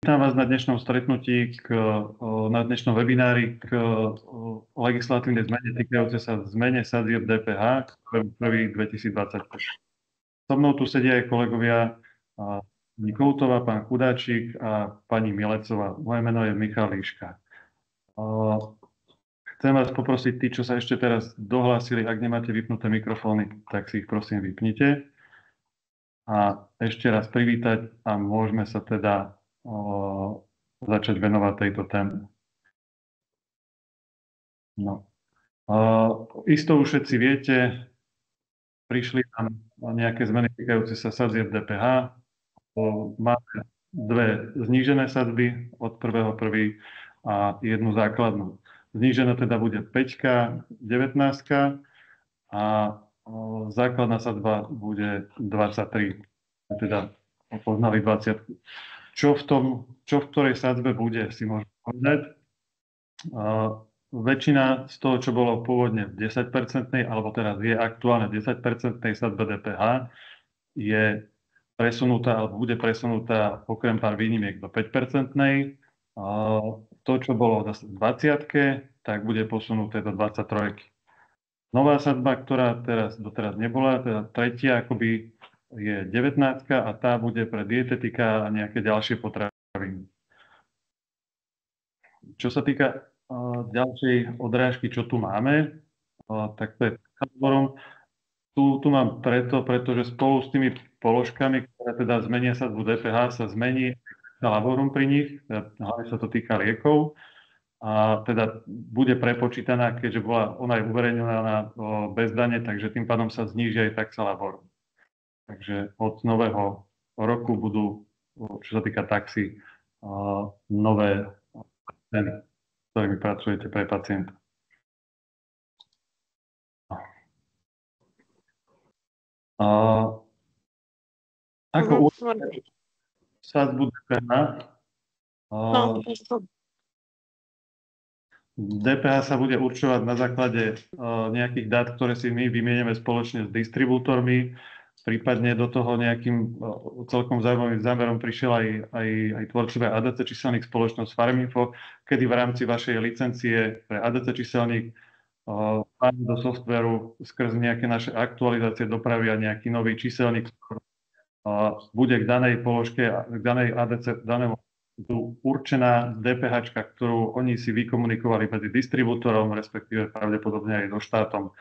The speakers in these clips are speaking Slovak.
Vítam vás na dnešnom stretnutí, na dnešnom webinári k legislatívnej zmene týkajúce sa zmene sadzieb DPH k 1.1.2025. So mnou tu sedia aj kolegovia pani Koutová, pán Chudáčik a pani Milecová. Moje meno je Michal Líška. Chcem vás poprosiť, tí, čo sa ešte teraz dohlásili, ak nemáte vypnuté mikrofóny, tak si ich prosím vypnite. A ešte raz privítať a môžeme sa teda začať venovať tejto téme. No. Isto už všetci viete, prišli tam nejaké zmeny týkajúce sa sadzieb DPH. Máme dve znížené sadzby od 1.1. a jednu základnú. Znížená teda bude 5, 19 a základná sadzba bude 23. Teda poznali 20. Čo v ktorej sadzbe bude, si môžeme povedať. Väčšina z toho, čo bolo pôvodne v 10%, alebo teraz je aktuálne v 10% sadzbe DPH, je presunutá, alebo bude presunutá okrem pár výnimiek do 5%. To, čo bolo zase v 20, tak bude posunuté do 23. Nová sadzba, ktorá doteraz nebola, teda tretia akoby je 19 a tá bude pre dietetika a nejaké ďalšie potraviny. Čo sa týka ďalšej odrážky, čo tu máme, tak to je Laborum. Tu mám pretože spolu s tými položkami, ktoré teda zmenia sadzbu DPH, sa zmení Laborum pri nich, hlavne sa to týka liekov, a teda bude prepočítaná, keďže ona je uverejnená bez dane, takže tým pádom sa zníži aj taxa Laborum. Takže od nového roku budú, čo sa týka taxi, nové ceny, ktorými pracujete pre pacienta. Ako sadzbu DPH, DPH sa bude určovať na základe nejakých dát, ktoré si my vymieniame spoločne s distribútormi. Prípadne do toho nejakým celkom zaujímavým zámerom prišiel aj tvorcovia ADC číselník spoločnosť Farminfo, kedy v rámci vašej licencie pre ADC číselník do softvéru skrz nejaké naše aktualizácie dopravia nejaký nový číselník, bude k danej položke, k danej ADC, danému určená DPH, ktorú oni si vykomunikovali medzi distribútorom, respektíve pravdepodobne aj so štátom.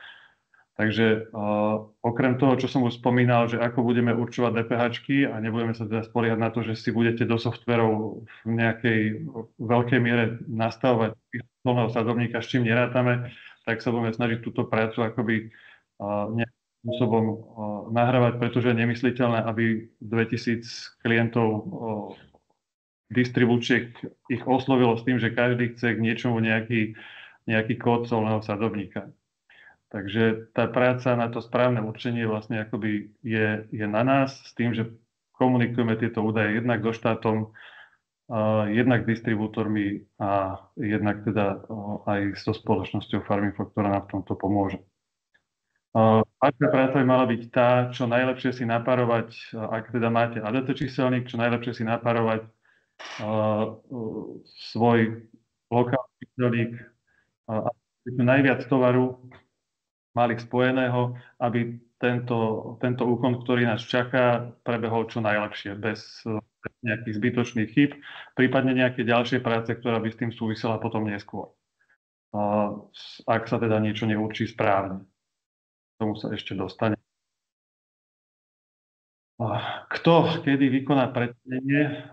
Takže okrem toho, čo som už spomínal, že ako budeme určovať DPH-čky a nebudeme sa teda spoliehať na to, že si budete do softverov v nejakej veľkej miere nastavovať plného sadzovníka, s čím nerátame, tak sa budeme snažiť túto prácu akoby nejakým spôsobom nahrávať, pretože je nemysliteľné, aby 2000 klientov distribúčiek ich oslovilo s tým, že každý chce k niečomu nejaký kód solného sadzovníka. Takže tá práca na to správne určenie vlastne akoby je na nás s tým, že komunikujeme tieto údaje jednak so štátom, jednak s distribútormi a jednak teda aj so spoločnosťou Farminfo, ktorá nám v tomto pomôže. Vaša práca by mala byť tá, čo najlepšie si napárovať, ak teda máte ADC číselník, čo najlepšie si napárovať svoj lokálny číselník a najviac tovaru mali spojeného, aby tento úkon, ktorý nás čaká, prebehol čo najlepšie, bez nejakých zbytočných chýb, prípadne nejaké ďalšie práce, ktorá by s tým súvisela potom neskôr. Ak sa teda niečo neurčí správne. K tomu sa ešte dostane. Kto kedy vykoná predsedenie,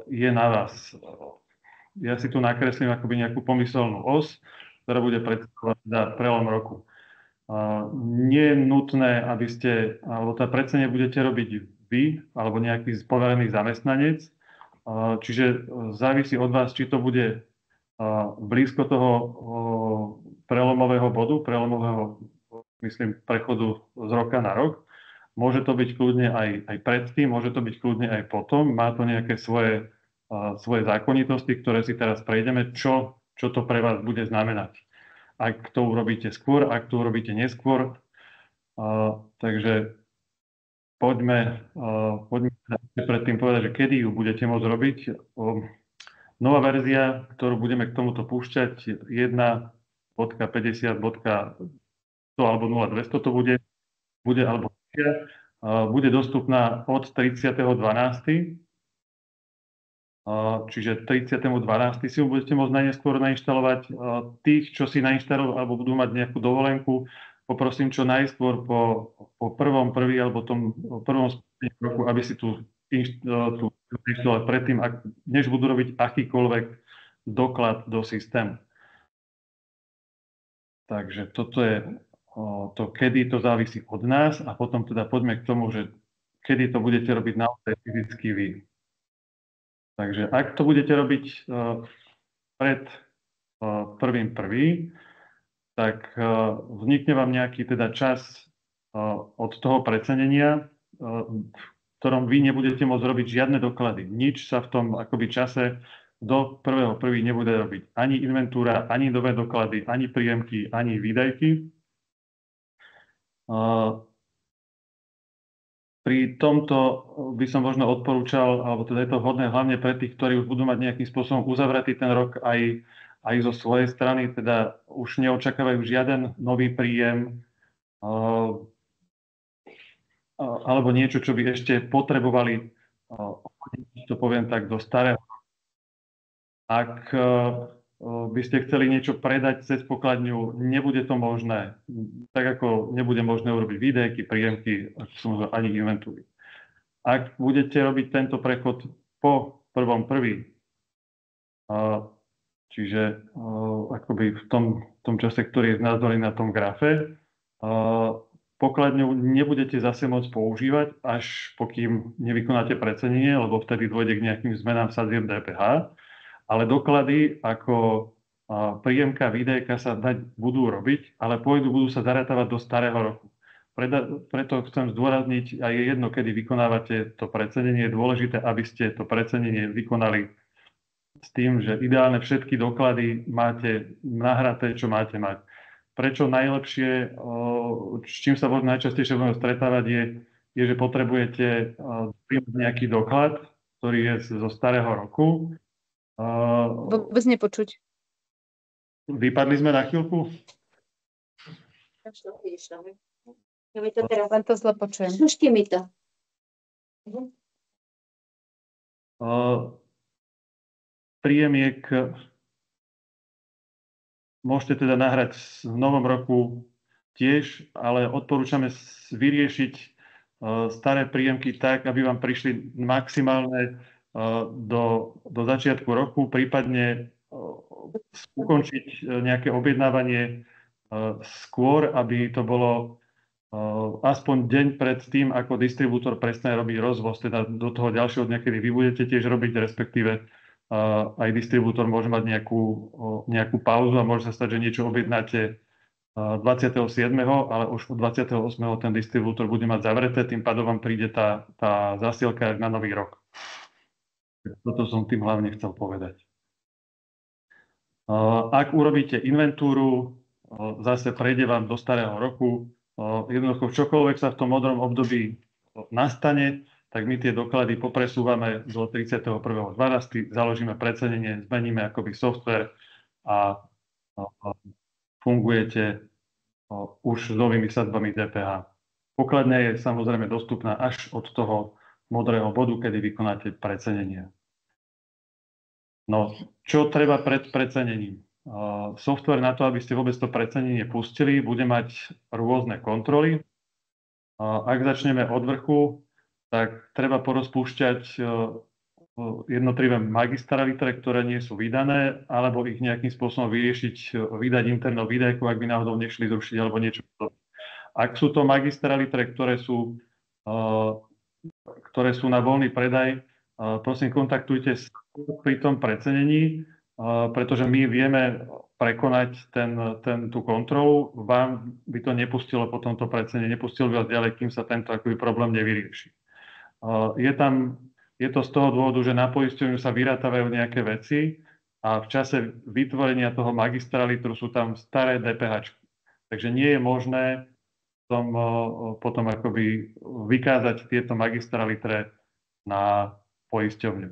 je na vás. Ja si tu nakreslím akoby nejakú pomyselnú os, ktorá bude predstavovať za prelom roku. Nie je nutné, aby ste, alebo tá predsedenie budete robiť vy, alebo nejaký poverený zamestnanec. Čiže závisí od vás, či to bude blízko toho prelomového bodu, myslím, prechodu z roka na rok. Môže to byť kľudne aj predtým, môže to byť kľudne aj potom. Má to nejaké svoje zákonitosti, ktoré si teraz prejdeme, čo to pre vás bude znamenať. Ak to urobíte skôr, ak to urobíte neskôr. Takže poďme predtým povedať, že kedy ju budete môcť robiť. Nová verzia, ktorú budeme k tomuto púšťať, 1.50.100 alebo 0.200 to bude alebo bude dostupná od 30.12. Čiže 30.12. si ju budete môcť najneskôr nainštalovať. Tých, čo si nainštalujú alebo budú mať nejakú dovolenku, poprosím čo najskôr po 1.1. alebo tom prvom spustení roku, aby si tu inštalovať predtým, než budú robiť akýkoľvek doklad do systému. Takže toto je to, kedy to závisí od nás a potom teda poďme k tomu, že kedy to budete robiť naozaj fyzicky vy. Takže ak to budete robiť pred 1.1., tak vznikne vám nejaký teda čas od toho precenenia, v ktorom vy nebudete môcť robiť žiadne doklady. Nič sa v tom akoby čase do 1.1. nebude robiť. Ani inventúra, ani nové doklady, ani príjemky, ani výdajky. Pri tomto by som možno odporúčal, alebo teda je to vhodné hlavne pre tých, ktorí už budú mať nejakým spôsobom uzavretý ten rok aj zo svojej strany, teda už neočakávajú žiaden nový príjem alebo niečo, čo by ešte potrebovali, to poviem tak, do starého. Ak by ste chceli niečo predať cez pokladňu, nebude to možné. Tak ako nebude možné urobiť výdajky, príjemky, ani inventúry. Ak budete robiť tento prechod po 1.1., čiže akoby v tom čase, ktorý je znázorný na tom grafe, pokladňu nebudete zase môcť používať, až pokým nevykonáte precenenie, lebo vtedy dôjde k nejakým zmenám sadzieb DPH. Ale doklady ako príjemka, výdajka sa budú robiť, ale budú sa zarátavať do starého roku. Preto chcem zdôrazniť, a je jedno, kedy vykonávate to precenenie, je dôležité, aby ste to precenenie vykonali s tým, že ideálne všetky doklady máte nahraté, čo máte mať. Prečo najlepšie, s čím sa možno najčastejšie budeme stretávať, je, že potrebujete nejaký doklad, ktorý je zo starého roku. Vôbec nepočuť. Vypadli sme na chvíľku? Len to zle počujem. Slušti mi to. Príjemiek môžete teda nahrať v novom roku tiež, ale odporúčame vyriešiť staré príjemky tak, aby vám prišli maximálne do začiatku roku, prípadne ukončiť nejaké objednávanie skôr, aby to bolo aspoň deň pred tým, ako distribútor prestane robiť rozvoz, teda do toho ďalšieho dňa, kedy vy budete tiež robiť, respektíve aj distribútor môže mať nejakú pauzu a môže sa stať, že niečo objednáte 27., ale už od 28. ten distribútor bude mať zavreté, tým pádom vám príde tá zasielka na nový rok. Toto som tým hlavne chcel povedať. Ak urobíte inventúru, zase prejde vám do starého roku. Jednoducho čokoľvek sa v tom modrom období nastane, tak my tie doklady popresúvame do 31.12., založíme precenenie, zmeníme akoby software a fungujete už s novými sadzbami DPH. Pokladňa je samozrejme dostupná až od toho modrého bodu, kedy vykonáte precenenie. No, čo treba pred precenením? Software na to, aby ste vôbec to precenenie pustili, bude mať rôzne kontroly. Ak začneme od vrchu, tak treba porozpúšťať jednotlivé magistralitre, ktoré nie sú vydané, alebo ich nejakým spôsobom vyriešiť, vydať internou výdajku, ak by náhodou nešli zrušiť alebo niečo. Ak sú to magistralitre, ktoré sú na voľný predaj, prosím, kontaktujte sa pri tom precenení, pretože my vieme prekonať tú kontrolu. Vám by to nepustilo po tomto precenení, nepustilo by vás ďalej, kým sa tento akoby problém nevyrieši. Je to z toho dôvodu, že na poisťovňu sa vyrátávajú nejaké veci a v čase vytvorenia toho magistralitru sú tam staré DPH. Takže nie je možné potom akoby vykázať tieto magistra litre na poisťovňu.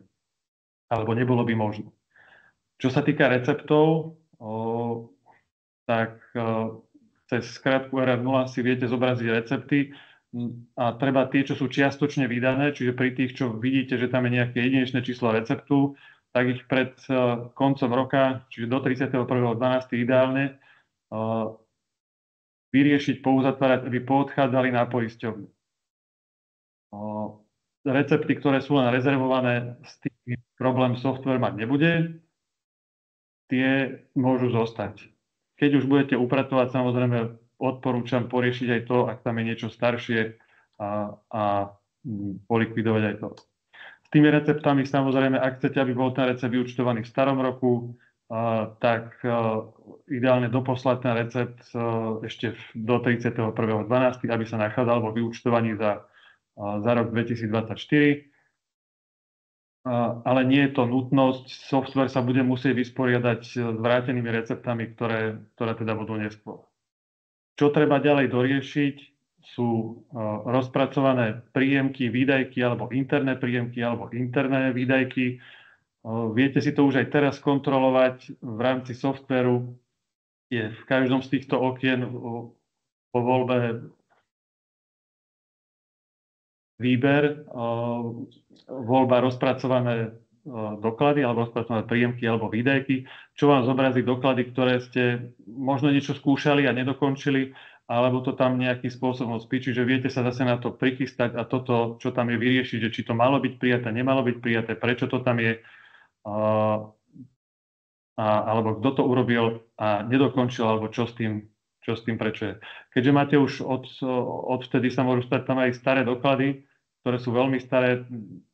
Alebo nebolo by možné. Čo sa týka receptov, tak cez skratku RR0 si viete zobraziť recepty a treba tie, čo sú čiastočne vydané, čiže pri tých, čo vidíte, že tam je nejaké jedinečné číslo receptu, tak ich pred koncom roka, čiže do 31.12. ideálne, vyriešiť, pouzatvárať, aby poodchádzali na poisťovňu. Recepty, ktoré sú len rezervované, s tým problém software mať nebude, tie môžu zostať. Keď už budete upratovať, samozrejme odporúčam poriešiť aj to, ak tam je niečo staršie a polikvidovať aj to. S tými receptami, samozrejme, ak chcete, aby bol ten recept vyúčtovaný v starom roku, tak ideálne doposlať ten recept ešte do 31.12., aby sa nachádzal vo vyúčtovaní za rok 2024. Ale nie je to nutnosť. Software sa bude musieť vysporiadať s vrátenými receptami, ktoré teda budú neskôr. Čo treba ďalej doriešiť, sú rozpracované príjemky, výdajky, alebo interné príjemky, alebo interné výdajky. Viete si to už aj teraz kontrolovať v rámci softvéru. Je v každom z týchto okien po voľbe výber, voľba rozpracované doklady alebo rozpracované príjemky alebo výdajky, čo vám zobrazí doklady, ktoré ste možno niečo skúšali a nedokončili, alebo to tam nejakým spôsobom spí, čiže viete sa zase na to prichystať a toto, čo tam je, vyriešiť, že či to malo byť prijaté, nemalo byť prijaté, prečo to tam je, alebo kto to urobil a nedokončil, alebo čo s tým prečo je. Keďže máte už odvtedy sa môžu stať tam aj staré doklady, ktoré sú veľmi staré,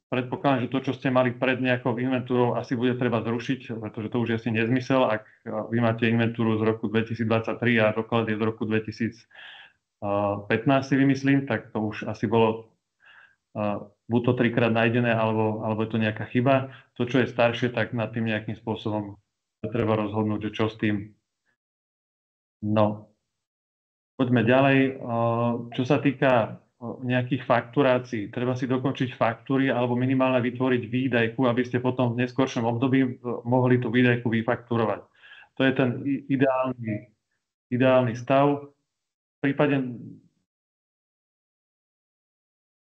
predpokladám, že to, čo ste mali pred nejakou inventúrou, asi bude treba zrušiť, pretože to už je asi nezmysel, ak vy máte inventúru z roku 2023 a doklad je z roku 2015, si vymyslím, tak to už asi bolo buď to 3-krát nájdené, alebo je to nejaká chyba. To, čo je staršie, tak nad tým nejakým spôsobom treba rozhodnúť, že čo s tým. No, poďme ďalej. Čo sa týka nejakých fakturácií, treba si dokončiť faktúry alebo minimálne vytvoriť výdajku, aby ste potom v neskoršom období mohli tú výdajku vyfakturovať. To je ten ideálny stav. V prípade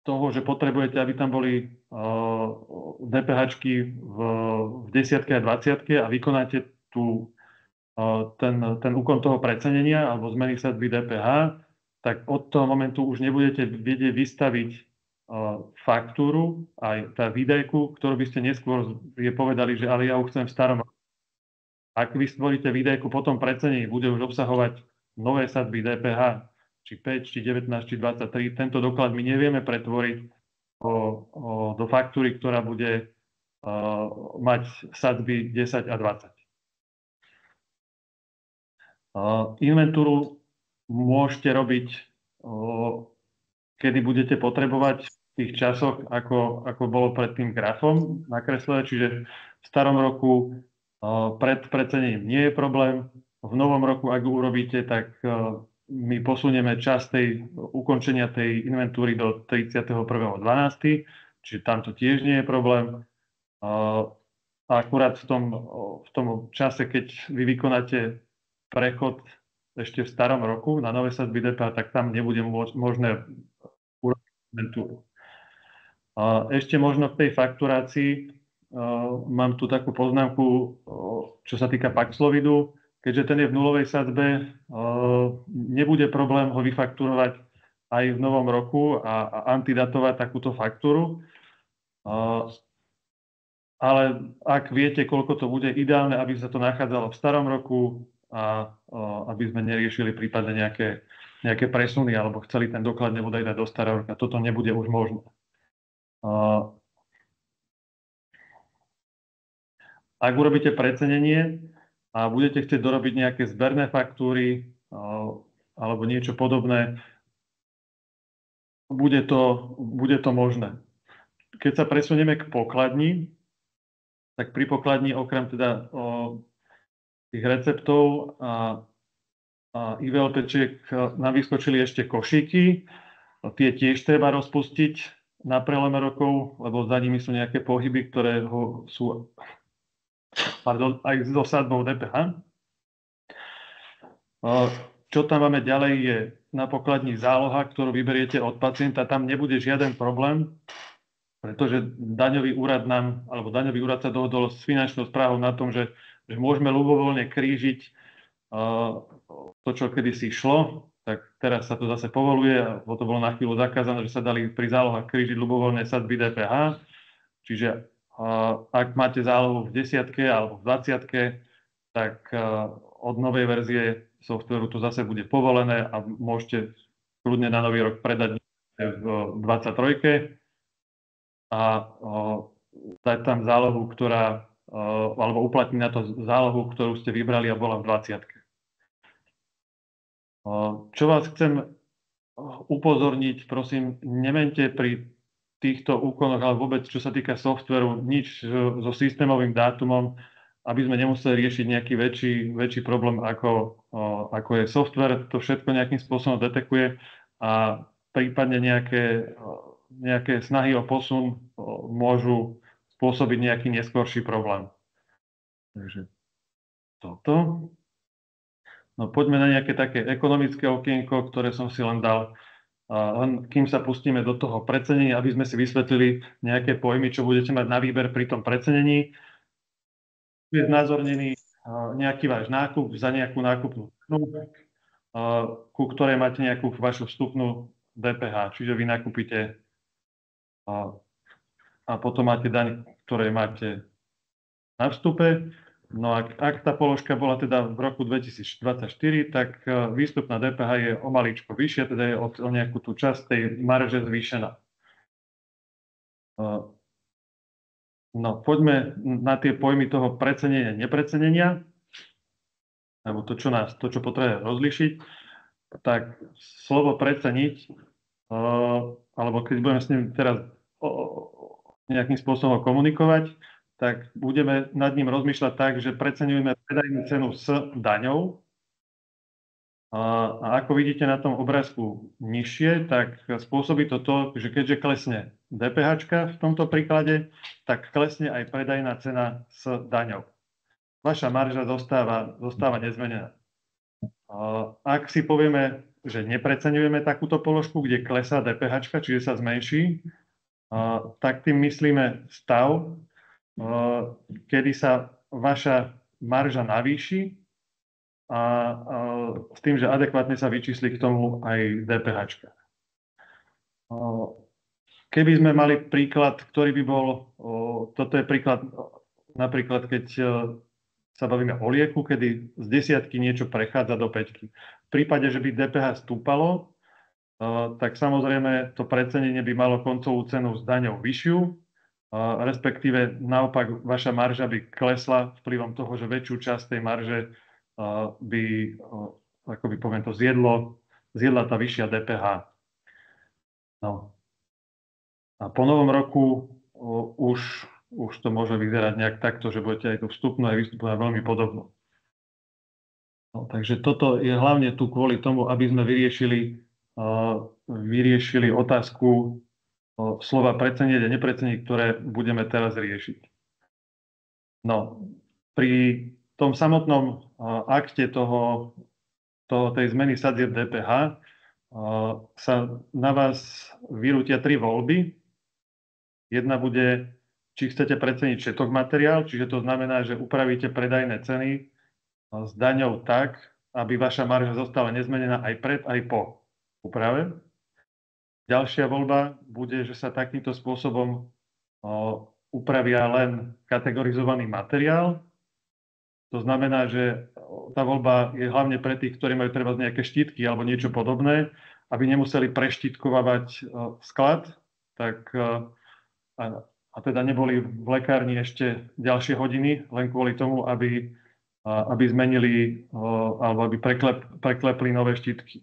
toho, že potrebujete, aby tam boli DPH-čky v 10 a 20 a vykonáte ten úkon toho precenenia alebo zmeny sadzby DPH, tak od toho momentu už nebudete vedieť vystaviť faktúru, aj tá výdajku, ktorú by ste neskôr povedali, že ale ja už chcem v starom. Ak vy stvoríte výdajku po tom precenení, bude už obsahovať nové sadzby DPH, či 5, či 19, či 23. Tento doklad my nevieme pretvoriť do faktúry, ktorá bude mať sadzby 10 a 20. Inventúru môžete robiť, kedy budete potrebovať v tých časoch, ako bolo pred tým grafom nakreslené, čiže v starom roku pred precenením nie je problém. V novom roku, ak ju urobíte, tak my posunieme čas ukončenia tej inventúry do 31.12., čiže tam to tiež nie je problém. Akurát v tom čase, keď vy vykonáte prechod ešte v starom roku na nové sadzby DPH, tak tam nebude možné urobiť inventúru. Ešte možno v tej fakturácii mám tu takú poznámku, čo sa týka Paxlovidu. Keďže ten je v nulovej sadzbe, nebude problém ho vyfakturovať aj v novom roku a antidatovať takúto faktúru. Ale ak viete, koľko to bude, ideálne, aby sa to nachádzalo v starom roku a aby sme neriešili prípadne nejaké presuny alebo chceli ten doklad nebude dať do starého roka. Toto nebude už možné. Ak urobíte precenenie a budete chcieť dorobiť nejaké zberné faktúry alebo niečo podobné, bude to možné. Keď sa presunieme k pokladni, tak pri pokladni okrem teda tých receptov IVLPčiek nám vyskočili ešte košíky. Tie tiež treba rozpustiť na prelome rokov, lebo za nimi sú nejaké pohyby, ktoré sú aj so sadbou DPH. Čo tam máme ďalej je na pokladni záloha, ktorú vyberiete od pacienta. Tam nebude žiaden problém, pretože daňový úrad sa dohodol s finančnou správou na tom, že môžeme ľubovoľne krížiť to, čo kedysi šlo, tak teraz sa to zase povoluje, a to bolo na chvíľu zakázané, že sa dali pri zálohách krížiť ľubovoľné sadzby DPH. Čiže ak máte zálohu v 10 alebo v 20, tak od novej verzie softvéru to zase bude povolené a môžete kľudne na nový rok predať v 23 a dať tam zálohu, alebo uplatniť na to zálohu, ktorú ste vybrali a bola v 20. Čo vás chcem upozorniť, prosím, nemente pri týchto úkonoch, ale vôbec, čo sa týka softvéru, nič so systémovým dátumom, aby sme nemuseli riešiť nejaký väčší problém, ako je softvér. To všetko nejakým spôsobom detekuje a prípadne nejaké snahy o posun môžu spôsobiť nejaký neskorší problém. Takže toto. No poďme na nejaké také ekonomické okienko, ktoré som si len dal. Len kým sa pustíme do toho precenenia, aby sme si vysvetlili nejaké pojmy, čo budete mať na výber pri tom precenení. Je znázornený nejaký váš nákup za nejakú nákupnú cenu, ku ktorej máte nejakú vašu vstupnú DPH. Čiže vy nakúpite a potom máte daň, ktoré máte na vstupe. No ak tá položka bola teda v roku 2024, tak výstupná DPH je o maličko vyššia, teda je o nejakú tú časť tej marže zvýšená. No poďme na tie pojmy toho precenenia, neprecenenia, alebo to, čo potrebujeme rozlišiť. Tak slovo preceniť, alebo keď budeme s ním teraz nejakým spôsobom komunikovať, tak budeme nad ním rozmýšľať tak, že preceňujeme predajnú cenu s daňou. A ako vidíte na tom obrázku nižšie, tak spôsobí to, že keďže klesne DPH v tomto príklade, tak klesne aj predajná cena s daňou. Vaša marža zostáva nezmenená. Ak si povieme, že nepreceňujeme takúto položku, kde klesá DPH, čiže sa zmenší, tak tým myslíme stav, kedy sa vaša marža navýši a s tým, že adekvátne sa vyčísli k tomu aj DPH. Keby sme mali príklad, ktorý by bol, toto je príklad, napríklad keď sa bavíme o lieku, kedy z 10 niečo prechádza do 5. V prípade, že by DPH stúpalo, tak samozrejme to precenenie by malo koncovú cenu s daňou vyššiu, respektíve naopak vaša marža by klesla vplyvom toho, že väčšiu časť tej marže by, ako by poviem to, zjedla tá vyššia DPH. No. A po novom roku už to môže vyzerať nejak takto, že budete aj tú vstupnú aj výstupnú veľmi podobnú. No, takže toto je hlavne tu kvôli tomu, aby sme vyriešili otázku slova preceniť a nepreceniť, ktoré budeme teraz riešiť. No, pri tom samotnom akte tej zmeny sadzieb DPH sa na vás vyrútia 3 voľby. Jedna bude, či chcete preceniť všetok materiál, čiže to znamená, že upravíte predajné ceny s daňou tak, aby vaša marža zostala nezmenená aj pred, aj po úprave. Ďalšia voľba bude, že sa takýmto spôsobom upravia len kategorizovaný materiál. To znamená, že tá voľba je hlavne pre tých, ktorí majú treba nejaké štítky alebo niečo podobné, aby nemuseli preštítkovať sklad, tak a teda neboli v lekárni ešte ďalšie hodiny, len kvôli tomu, aby zmenili alebo aby preklepli nové štítky.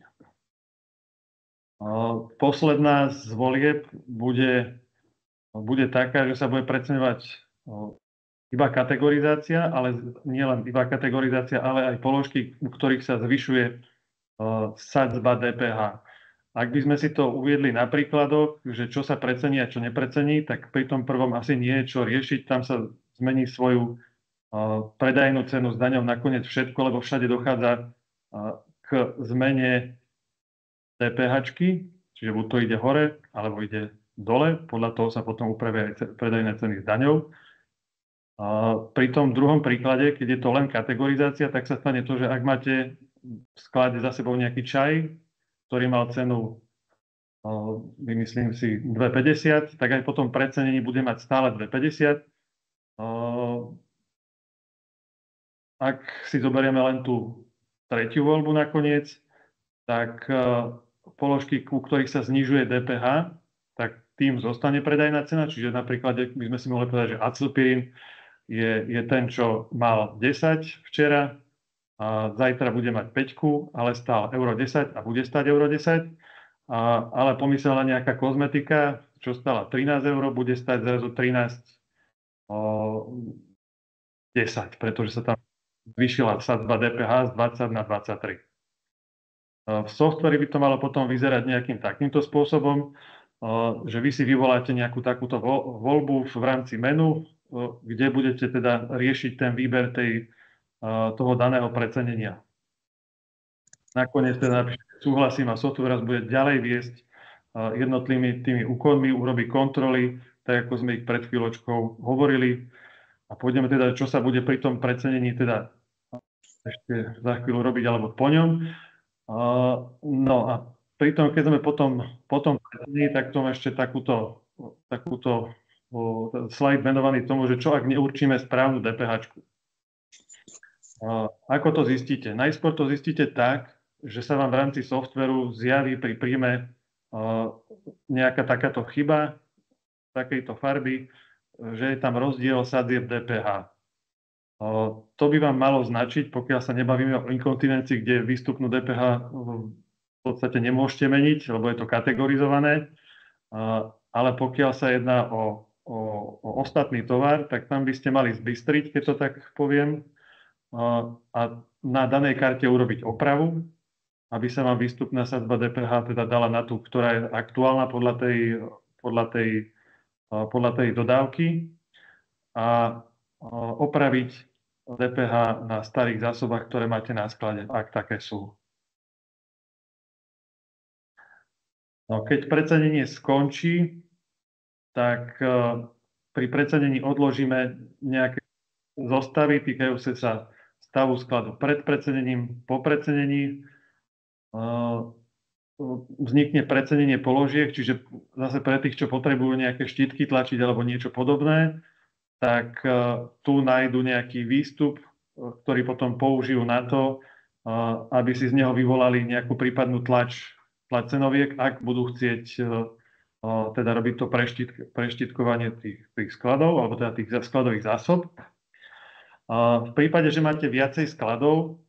Posledná z volieb bude taká, že sa bude preceňovať iba kategorizácia, ale nie len iba kategorizácia, ale aj položky, u ktorých sa zvyšuje sadzba DPH. Ak by sme si to uviedli na príkladoch, že čo sa precení a čo neprecení, tak pri tom prvom asi nie je čo riešiť. Tam sa zmení svoju predajnú cenu s daňou nakoniec všetko, lebo všade dochádza k zmene DPH-čky, čiže buď to ide hore, alebo ide dole. Podľa toho sa potom upravia aj predajné ceny s daňou. Pri tom druhom príklade, keď je to len kategorizácia, tak sa stane to, že ak máte v sklade za sebou nejaký čaj, ktorý mal cenu, vymyslím si, 2,50, tak aj po tom precenení bude mať stále 2,50. Ak si zoberieme len tú tretiu voľbu nakoniec, tak položky, u ktorých sa znižuje DPH, tak tým zostane predajná cena. Čiže napríklad by sme si mohli povedať, že acylpirín je ten, čo mal 10 včera, a zajtra bude mať 5, ale stál euro 10 a bude stať euro 10. Ale pomyselná nejaká kozmetika, čo stála 13 eur, bude stať zrazu 13,10, pretože sa tam zvýšila sadzba DPH z 20 na 23. V softveri by to malo potom vyzerať nejakým takýmto spôsobom, že vy si vyvoláte nejakú takúto voľbu v rámci menu, kde budete teda riešiť ten výber toho daného precenenia. Nakoniec teda napíšete súhlasím a software vás bude ďalej viesť jednotlivými tými úkonmi, urobí kontroly, tak ako sme ich pred chvíľočkou hovorili. A pôjdeme teda, čo sa bude pri tom precenení teda ešte za chvíľu robiť alebo po ňom. No a pri tom, keď sme potom precenení, tak tom ešte takúto slide venovaný tomu, že čo ak neurčíme správnu DPH-čku. Ako to zistíte? Najskôr to zistíte tak, že sa vám v rámci softveru zjaví pri príjme nejaká takáto chyba takejto farby, že je tam rozdiel sadzieb DPH. To by vám malo značiť, pokiaľ sa nebavíme o inkontinencii, kde výstupnú DPH v podstate nemôžete meniť, lebo je to kategorizované. Ale pokiaľ sa jedná o ostatný tovar, tak tam by ste mali zbystriť, keď to tak poviem, a na danej karte urobiť opravu, aby sa vám výstupná sadzba DPH teda dala na tú, ktorá je aktuálna podľa tej dodávky, a opraviť DPH na starých zásobách, ktoré máte na sklade, ak také sú. No, keď precenenie skončí, tak pri precenení odložíme nejaké zostavy týkajúce sa stavu skladu pred precenením, po precenení. Vznikne precenenie položiek, čiže zase pre tých, čo potrebujú nejaké štítky tlačiť alebo niečo podobné, tak tu nájdu nejaký výstup, ktorý potom použijú na to, aby si z neho vyvolali nejakú prípadnú tlač cenoviek, ak budú chcieť teda robiť to preštítkovanie tých skladov, alebo teda tých skladových zásob. V prípade, že máte viacej skladov,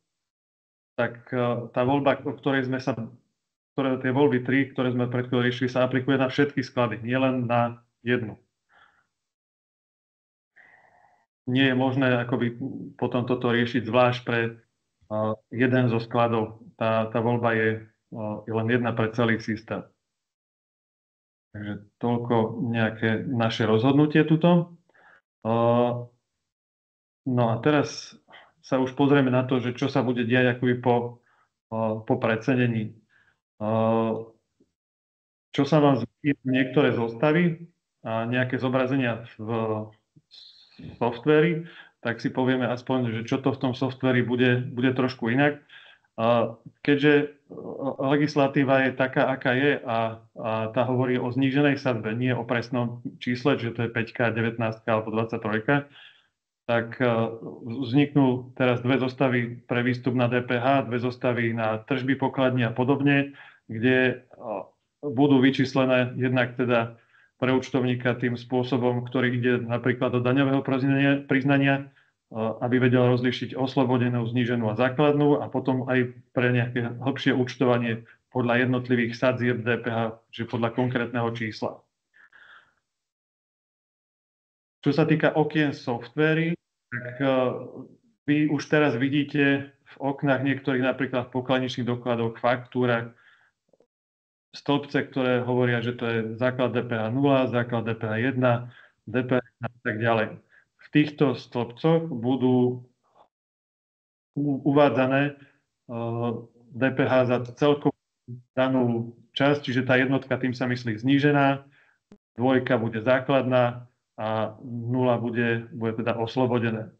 tak tá voľba, tie voľby 3, ktoré sme pred chvíľou riešili, sa aplikuje na všetky sklady, nielen na jednu. Nie je možné akoby potom toto riešiť zvlášť pre jeden zo skladov. Tá voľba je len jedna pre celý systém. Takže toľko nejaké naše rozhodnutie tuto. No a teraz sa už pozrieme na to, že čo sa bude diať akoby po precenení. Čo sa vám zmení niektoré zostavy a nejaké zobrazenia v softveri, tak si povieme aspoň, že čo to v tom softveri bude trošku inak. Keďže legislatíva je taká, aká je, a tá hovorí o zníženej sadzbe, nie o presnom čísle, že to je 5, 19 alebo 23, tak vzniknú teraz dve zostavy pre výstup na DPH, dve zostavy na tržby pokladní a podobne, kde budú vyčíslené jednak teda pre účtovníka tým spôsobom, ktorý ide napríklad do daňového priznania, aby vedel rozlíšiť oslobodenú, zníženú a základnú, a potom aj pre nejaké hlbšie účtovanie podľa jednotlivých sadzieb DPH, čiže podľa konkrétneho čísla. Čo sa týka okien softvery, tak vy už teraz vidíte v v oknách niektorých, napríklad v pokladničných dokladoch, faktúrach, stĺpce, ktoré hovoria, že to je základ DPH 0, základ DPH 1, DPH a tak ďalej. V týchto stĺpcoch budú uvádzané DPH za celkovú danú časť, čiže tá jednotka tým sa myslí znížená, dvojka bude základná a 0 bude teda oslobodené.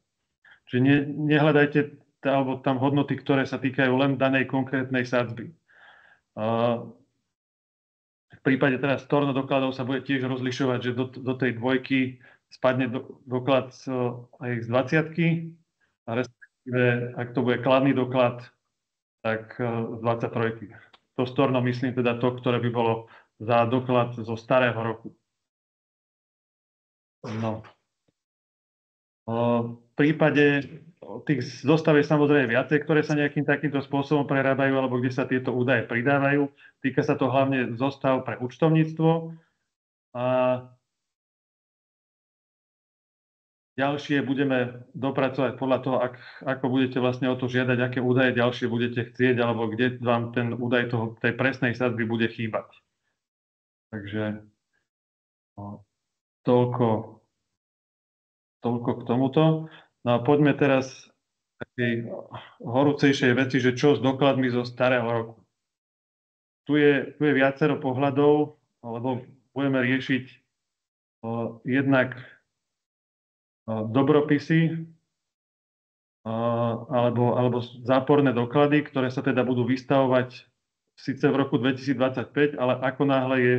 Čiže nehľadajte alebo tam hodnoty, ktoré sa týkajú len danej konkrétnej sadzby. V prípade teraz storno dokladov sa bude tiež rozlišovať, že do tej dvojky spadne doklad aj z 20-ky, a respektíve, ak to bude kladný doklad, tak z 23-ky. To storno myslím teda to, ktoré by bolo za doklad zo starého roku. No. V prípade tých zostav je samozrejme viacej, ktoré sa nejakým takýmto spôsobom prerábajú, alebo kde sa tieto údaje pridávajú. Týka sa to hlavne zostav pre účtovníctvo. A ďalšie budeme dopracovať podľa toho, ako budete vlastne o to žiadať, aké údaje ďalšie budete chcieť, alebo kde vám ten údaj tej presnej sadzby bude chýbať. Takže toľko k tomuto. No a poďme teraz k takej horúcejšej veci, že čo s dokladmi zo starého roku. Tu je viacero pohľadov, lebo budeme riešiť jednak dobropisy alebo záporné doklady, ktoré sa teda budú vystavovať síce v roku 2025, ale ako náhle je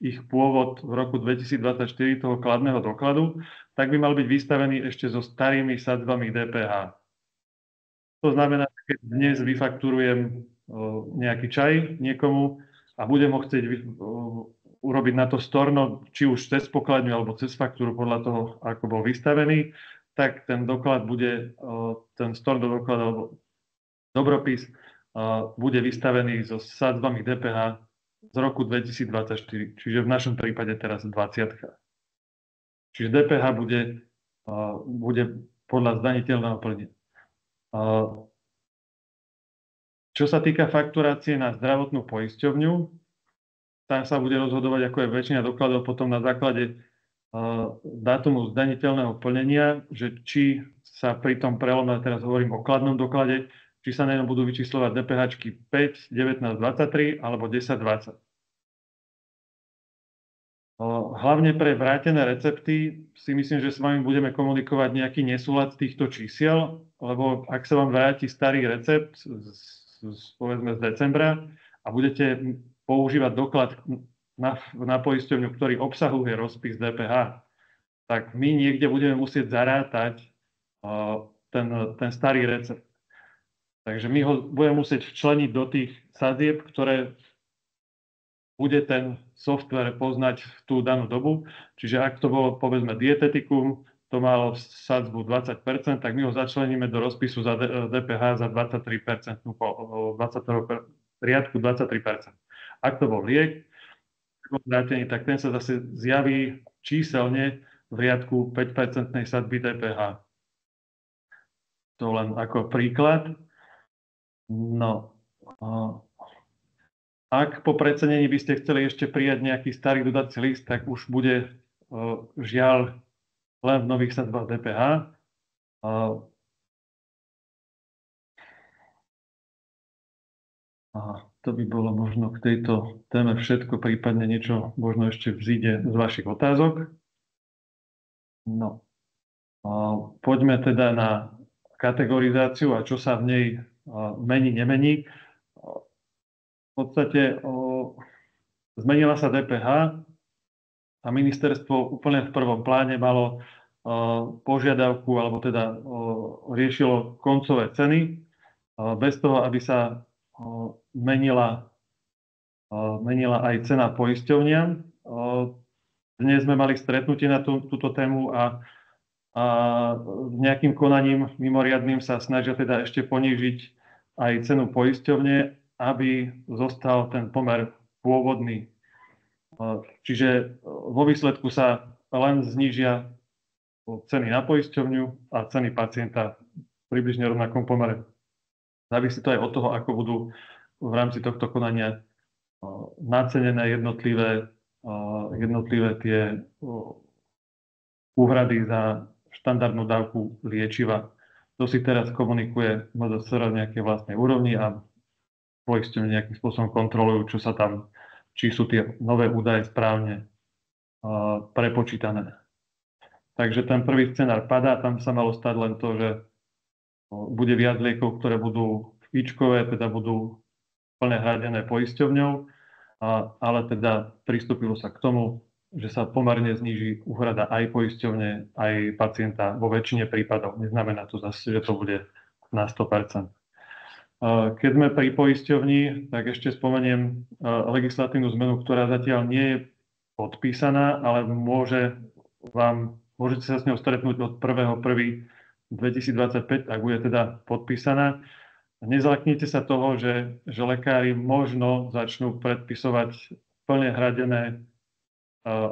ich pôvod v roku 2024 toho kladného dokladu, tak by mal byť vystavený ešte so starými sadzbami DPH. To znamená, že keď dnes vyfakturujem nejaký čaj niekomu a budem ho chcieť urobiť na to storno, či už cez pokladňu alebo cez faktúru podľa toho, ako bol vystavený, tak ten doklad bude, ten storno doklad alebo dobropis bude vystavený so sadzbami DPH z roku 2024, čiže v našom prípade teraz 20. Čiže DPH bude podľa zdaniteľného plnenia. Čo sa týka fakturácie na zdravotnú poisťovňu, tá sa bude rozhodovať, ako je väčšina dokladov potom na základe dátumu zdaniteľného plnenia, že či sa pri tom prelome, teraz hovorím o kladnom doklade, či sa na ňom budú vyčíslovať DPH-čky 5, 19, 23 alebo 10, 20. Hlavne pre vrátené recepty si myslím, že s vami budeme komunikovať nejaký nesúlad týchto čísiel, lebo ak sa vám vráti starý recept povedzme z decembra a budete používať doklad na poisťovňu, ktorý obsahuje rozpis DPH, tak my niekde budeme musieť zarátať ten starý recept. Takže my ho budeme musieť včleniť do tých sadzieb, ktoré bude ten software poznať v tú danú dobu. Čiže ak to bolo, povedzme, dietetikum, to malo sadzbu 20%, tak my ho začleníme do rozpisu za DPH za 23%, riadku 23%. Ak to bol liek, tak ten sa zase zjaví číselne v riadku 5% sadzby DPH. To len ako príklad. No, ak po precenení by ste chceli ešte prijať nejaký starý dodací list, tak už bude žiaľ len v nových sadzbách DPH. To by bolo možno k tejto téme všetko, prípadne niečo možno ešte vzíde z vašich otázok. No, poďme teda na kategorizáciu a čo sa v nej mení, nemení. V podstate zmenila sa DPH a ministerstvo úplne v prvom pláne malo požiadavku, alebo teda riešilo koncové ceny, bez toho, aby sa menila aj cena poisťovniam. Dnes sme mali stretnutie na túto tému a nejakým konaním mimoriadnym sa snažia teda ešte ponížiť aj cenu poisťovne, aby zostal ten pomer pôvodný. Čiže vo výsledku sa len znížia ceny na poisťovňu a ceny pacienta v približne rovnakom pomere. Závisí to aj od toho, ako budú v rámci tohto konania nacenené jednotlivé tie úhrady za štandardnú dávku liečiva. To si teraz komunikuje MZSR v nejakej vlastnej úrovni a poisťovne nejakým spôsobom kontrolujú, či sú tie nové údaje správne prepočítané. Takže ten prvý scenár padá, tam sa malo stať len to, že bude viac liekov, ktoré budú špičkové, teda budú plne hradené poisťovňou, ale teda pristúpilo sa k tomu, že sa pomerne zníži úhrada aj poisťovne, aj pacienta vo väčšine prípadov. Neznamená to zase, že to bude na 100%. Keď sme pri poisťovni, tak ešte spomeniem legislatívnu zmenu, ktorá zatiaľ nie je podpísaná, ale môžete sa s ňou stretnúť od 1.1.2025, ak bude teda podpísaná. Nezlaknite sa toho, že lekári možno začnú predpisovať plne hradené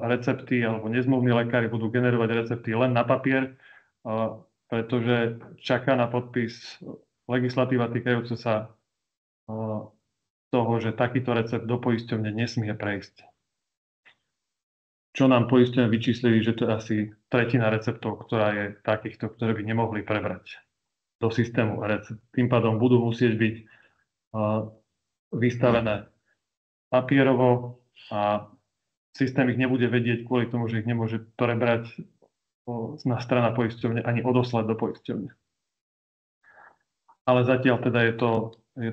recepty, alebo nezmluvní lekári budú generovať recepty len na papier, pretože čaká na podpis legislatíva týkajúca sa toho, že takýto recept do poisťovne nesmie prejsť. Čo nám poisťovne vyčíslili, že to je asi tretina receptov, ktorá je takýchto, ktoré by nemohli prebrať do systému recept. Tým pádom budú musieť byť vystavené papierovo a systém ich nebude vedieť kvôli tomu, že ich nemôže prebrať na strana poisťovne ani odoslať do poisťovne. Ale zatiaľ teda je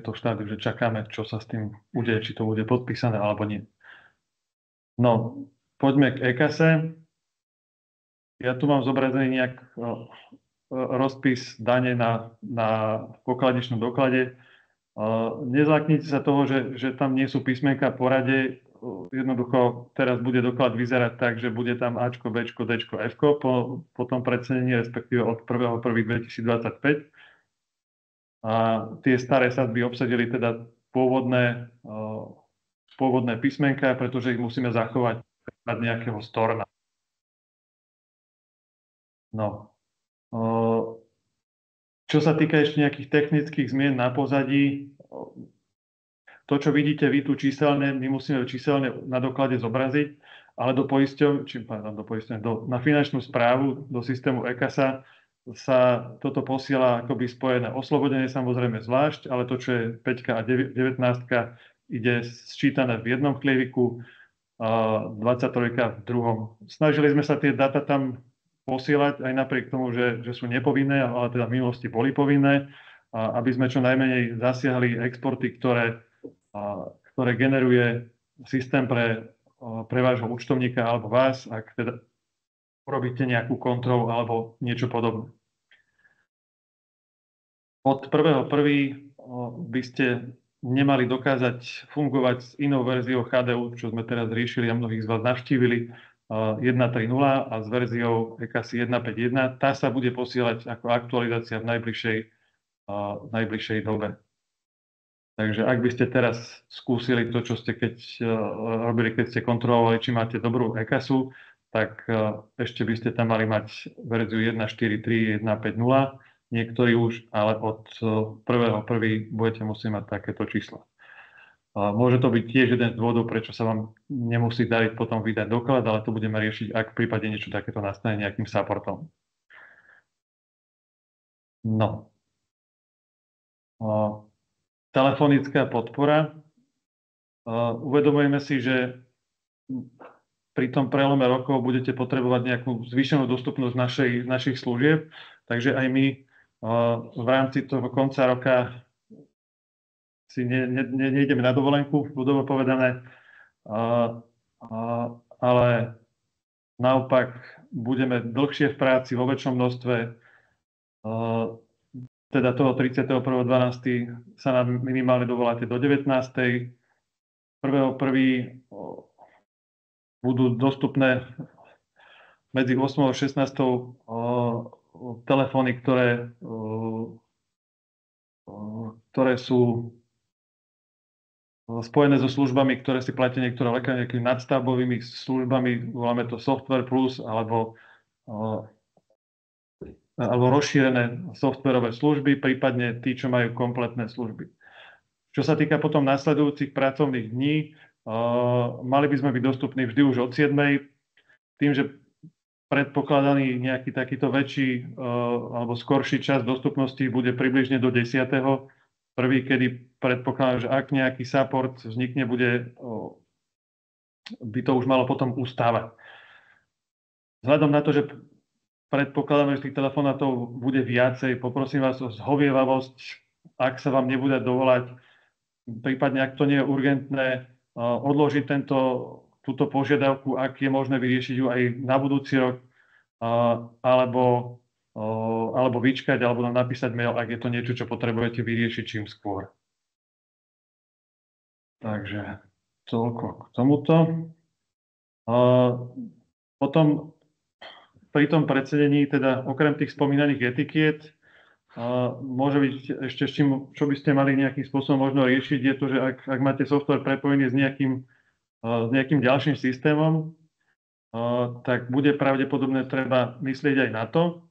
to v štádiu, že čakáme, čo sa s tým udeje, či to bude podpísané alebo nie. No, poďme k EKASE. Ja tu mám zobrazený rozpis dane na pokladničnom doklade. Nezlaknite sa toho, že tam nie sú písmenka v porade. Jednoducho teraz bude doklad vyzerať tak, že bude tam Ačko, Bčko, Dčko, Fko po tom predsenení, respektíve od 1.1.2025. A tie staré sadzby obsadili teda pôvodné písmenka, pretože ich musíme zachovať nad nejakého storna. No. Čo sa týka ešte nejakých technických zmien na pozadí, to, čo vidíte vy tu číselne, my musíme číselne na doklade zobraziť, ale na finančnú správu, do systému EKASA sa toto posiela akoby spojené. Oslobodenie samozrejme zvlášť, ale to, čo je 5 a 19, ide sčítané v jednom chlieviku, 23 v druhom. Snažili sme sa tie dáta tam posielať aj napriek tomu, že sú nepovinné, ale teda v minulosti boli povinné, aby sme čo najmenej zasiahli exporty, ktoré generuje systém pre vášho účtovníka alebo vás, ak teda urobíte nejakú kontrolu alebo niečo podobné. Od 1.1. by ste nemali dokázať fungovať s inou verziou HDU, čo sme teraz riešili a mnohých z vás navštívili, 1.3.0 a s verziou EKASI 1.5.1. Tá sa bude posielať ako aktualizácia v najbližšej dobe. Takže ak by ste teraz skúsili to, čo ste robili, keď ste kontrolovali, či máte dobrú EKASu, tak ešte by ste tam mali mať verziu 1.4.3, 1.5.0, niektorí už, ale od 1.1. budete musieť mať takéto čísla. Môže to byť tiež jeden z dôvodov, prečo sa vám nemusí dariť potom vydať doklad, ale to budeme riešiť, ak v prípade niečo takéto nastane nejakým supportom. No. Telefonická podpora. Uvedomujeme si, že pri tom prelome rokov budete potrebovať nejakú zvýšenú dostupnosť našich služieb, takže aj my v rámci toho konca roka si nejdeme na dovolenku, ľudovo povedané, ale naopak budeme dlhšie v práci vo väčšom množstve. Teda toho 31.12. sa nám minimálne dovoláte do 19. 1.1. budú dostupné medzi 8. a 16. telefóny, ktoré sú spojené so službami, ktoré si platia niektoré lekári nejakými nadstavbovými službami, voláme to Software Plus, alebo alebo rozšírené softverové služby, prípadne tí, čo majú kompletné služby. Čo sa týka potom nasledujúcich pracovných dní, mali by sme byť dostupní vždy už od 7. Tým, že predpokladaný nejaký takýto väčší alebo skorší čas dostupnosti bude približne do 10. Prvý, kedy predpokladám, že ak nejaký support vznikne, by to už malo potom ustávať. Vzhľadom na to, že predpokladáme, že tých telefonátov bude viacej, poprosím vás o zhovievavosť, ak sa vám nebude dovolať, prípadne ak to nie je urgentné, odložiť túto požiadavku, ak je možné vyriešiť ju aj na budúci rok, alebo vyčkať, alebo nám napísať mail, ak je to niečo, čo potrebujete vyriešiť čím skôr. Takže toľko k tomuto. Potom pri tom predsedení, teda okrem tých spomínaných etikiet, môže byť ešte čo by ste mali nejakým spôsobom možno riešiť, je to, že ak máte software prepojený s nejakým ďalším systémom, tak bude pravdepodobne treba myslieť aj na to.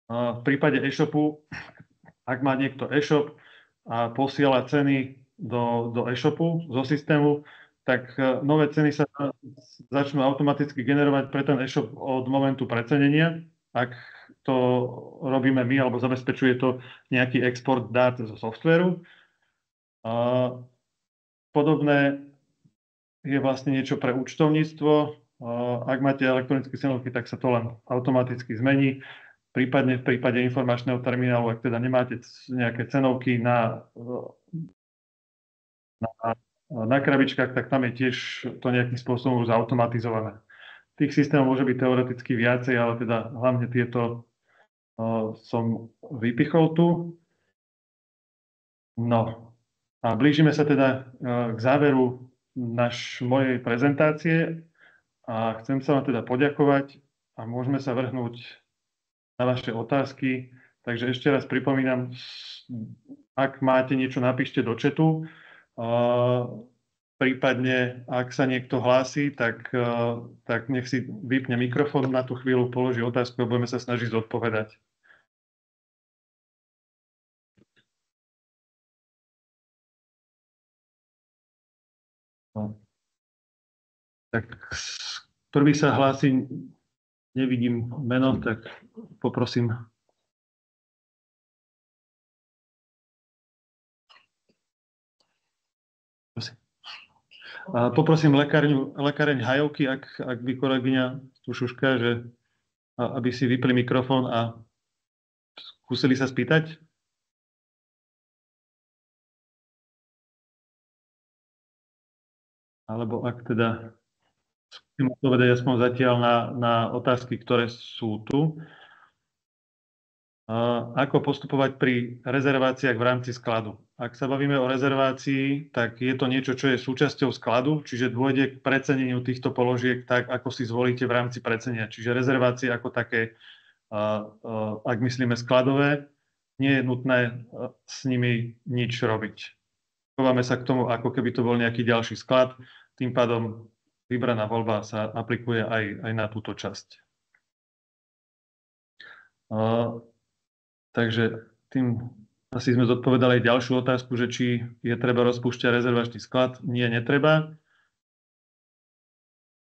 V prípade e-shopu, ak má niekto e-shop a posiela ceny do e-shopu zo systému, tak nové ceny sa začnú automaticky generovať pre ten e-shop od momentu precenenia. Ak to robíme my, alebo zabezpečuje to nejaký export dát zo softvéru. Podobné je vlastne niečo pre účtovníctvo. Ak máte elektronické cenovky, tak sa to len automaticky zmení. Prípadne v prípade informačného terminálu, ak teda nemáte nejaké cenovky na krabičkách, tak tam je tiež to nejakým spôsobom už zautomatizované. Tých systémov môže byť teoreticky viacej, ale teda hlavne tieto som vypichol tu. No a blížime sa teda k záveru mojej prezentácie a chcem sa vám teda poďakovať a môžeme sa vrhnúť na vaše otázky. Takže ešte raz pripomínam, ak máte niečo, napíšte do chatu. Prípadne, ak sa niekto hlási, tak nech si vypne mikrofón na tú chvíľu, položí otázku a budeme sa snažiť zodpovedať. No. Tak prvý sa hlási, nevidím meno, tak poprosím. Poprosím lekáreň Hajovky, ak by kolegyňa tu šuška, že aby si vypli mikrofón a skúsili sa spýtať. Alebo ak teda chcem odpovedať aspoň zatiaľ na otázky, ktoré sú tu. Ako postupovať pri rezerváciách v rámci skladu? Ak sa bavíme o rezervácii, tak je to niečo, čo je súčasťou skladu, čiže dôjde k preceneniu týchto položiek tak, ako si zvolíte v rámci precenenia. Čiže rezervácie ako také, ak myslíme skladové, nie je nutné s nimi nič robiť. Chováme sa k tomu, ako keby to bol nejaký ďalší sklad, tým pádom vybraná voľba sa aplikuje aj na túto časť. Takže tým asi sme zodpovedali aj ďalšiu otázku, že či je treba rozpúšťať rezervačný sklad. Nie, netreba.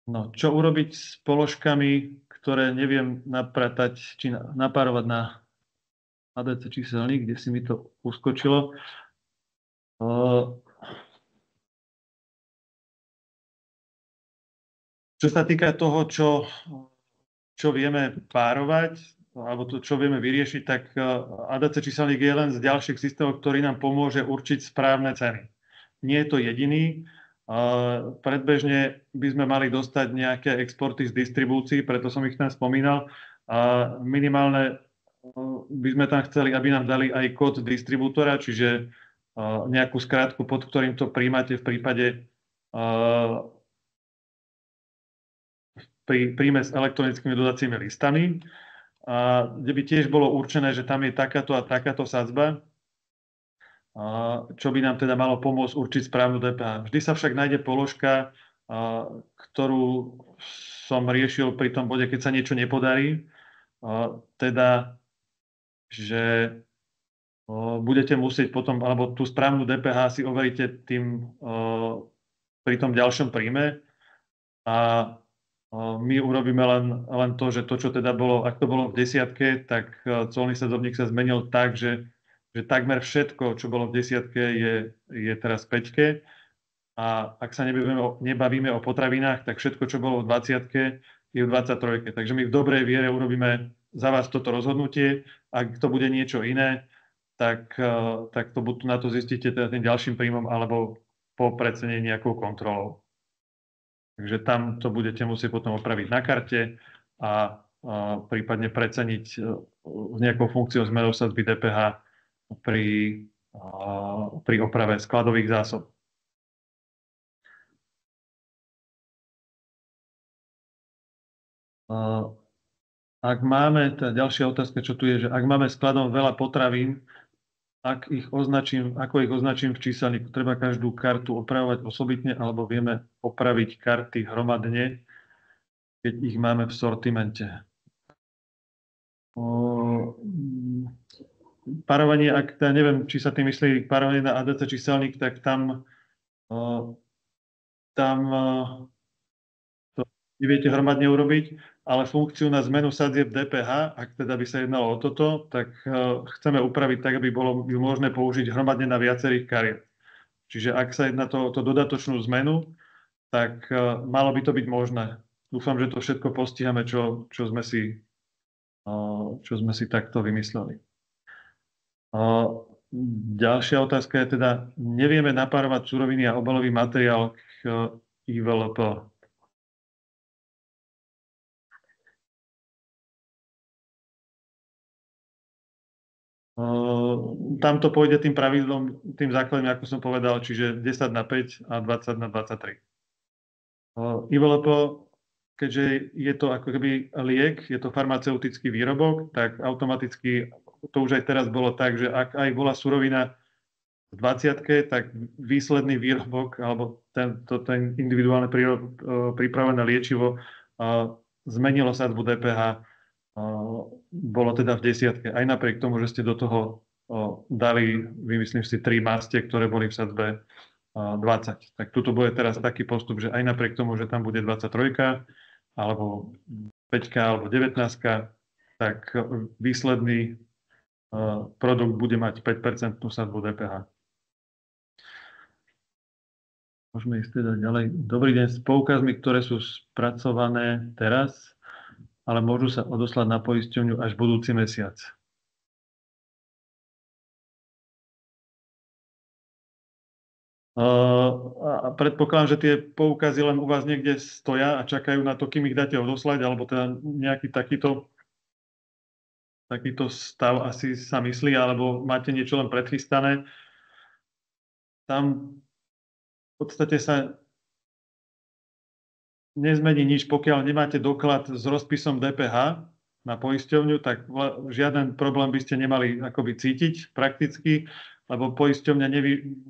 No, čo urobiť s položkami, ktoré neviem napratať, či napárovať na ADC číselník, kde si mi to uskočilo. Čo sa týka toho, čo vieme párovať, alebo to, čo vieme vyriešiť, tak ADC číselník je len z ďalších systémov, ktorý nám pomôže určiť správne ceny. Nie je to jediný. Predbežne by sme mali dostať nejaké exporty z distribúcií, preto som ich tam spomínal. Minimálne by sme tam chceli, aby nám dali aj kód distribútora, čiže nejakú skratku, pod ktorým to príjmate v prípade pri príjme s elektronickými dodacími listami, kde by tiež bolo určené, že tam je takáto a takáto sadzba, čo by nám teda malo pomôcť určiť správnu DPH. Vždy sa však nájde položka, ktorú som riešil pri tom bode, keď sa niečo nepodarí. teda, že budete musieť potom, alebo tú správnu DPH si overíte pri tom ďalšom príjme a my urobíme len to, že to, čo teda bolo, ak to bolo v desiatke, tak colný sadzovník sa zmenil tak, že takmer všetko, čo bolo v desiatke, je teraz v päťke. A ak sa nebavíme o potravinách, tak všetko, čo bolo v 20, je v 23. Takže my v dobrej viere urobíme za vás toto rozhodnutie. Ak to bude niečo iné, tak to na to zistíte teda tým ďalším príjmom alebo po precenení nejakou kontrolou. Takže tam to budete musieť potom opraviť na karte a prípadne preceniť s nejakou funkciou zmenou sadzby DPH pri oprave skladových zásob. Ak máme, tá ďalšia otázka, čo tu je, že ak máme skladom veľa potravín, ako ich označím v číselníku? Treba každú kartu opravovať osobitne, alebo vieme opraviť karty hromadne, keď ich máme v sortimente? Parovanie, neviem, či sa tým myslí parovanie na ADC číselník, tak tam to neviete hromadne urobiť, ale funkciu na zmenu sadzieb DPH, ak teda by sa jednalo o toto, tak chceme upraviť tak, aby bolo možné použiť hromadne na viacerých kariet. Čiže ak sa jedná o dodatočnú zmenu, tak malo by to byť možné. Dúfam, že to všetko postihame, čo sme si takto vymysleli. Ďalšia otázka je teda, nevieme napárovať suroviny a obalový materiál k IVLP. Tam to pôjde tým pravidlom, tým základným, ako som povedal, čiže 10/5 a 20/23. IVLP, keďže je to ako keby liek, je to farmaceutický výrobok, tak automaticky, to už aj teraz bolo tak, že ak aj bola surovina v 20, tak výsledný výrobok, alebo ten individuálne pripravené liečivo zmenilo sadzbu DPH, bolo teda v 10. Aj napriek tomu, že ste do toho dali, vymyslím si, 3 maste, ktoré boli v sadzbe 20. Tak tuto bude teraz taký postup, že aj napriek tomu, že tam bude 23, alebo 5, alebo 19, tak výsledný produkt bude mať 5% sadzbu DPH. Môžeme ísť teda ďalej. Dobrý deň, s poukazmi, ktoré sú spracované teraz, ale môžu sa odoslať na poisťovňu až budúci mesiac. Predpokladám, že tie poukazy len u vás niekde stoja a čakajú na to, kým ich dáte odoslať, alebo teda nejaký takýto stav asi sa myslí, alebo máte niečo len predchystané. Tam v podstate sa nezmení nič, pokiaľ nemáte doklad s rozpisom DPH na poisťovňu, tak žiaden problém by ste nemali akoby cítiť prakticky, lebo poisťovňa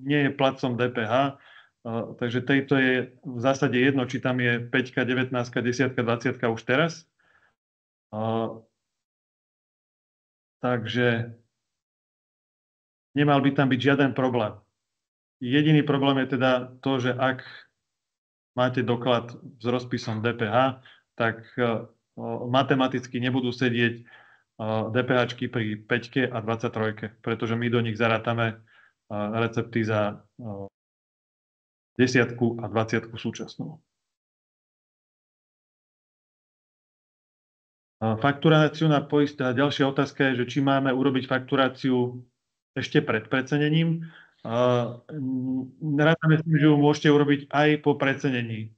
nie je platcom DPH, takže tejto je v zásade jedno, či tam je 5, 19, 10, 20 už teraz. Takže nemal by tam byť žiaden problém. Jediný problém je teda to, že ak máte doklad s rozpisom DPH, tak matematicky nebudú sedieť DPHčky pri 5 a 23, pretože my do nich zarátame recepty za 10 a 20 súčasnú. Fakturáciu na poistenie. Ďalšia otázka je, že či máme urobiť fakturáciu ešte pred precenením. Rátame s tým, že ju môžete urobiť aj po precenení.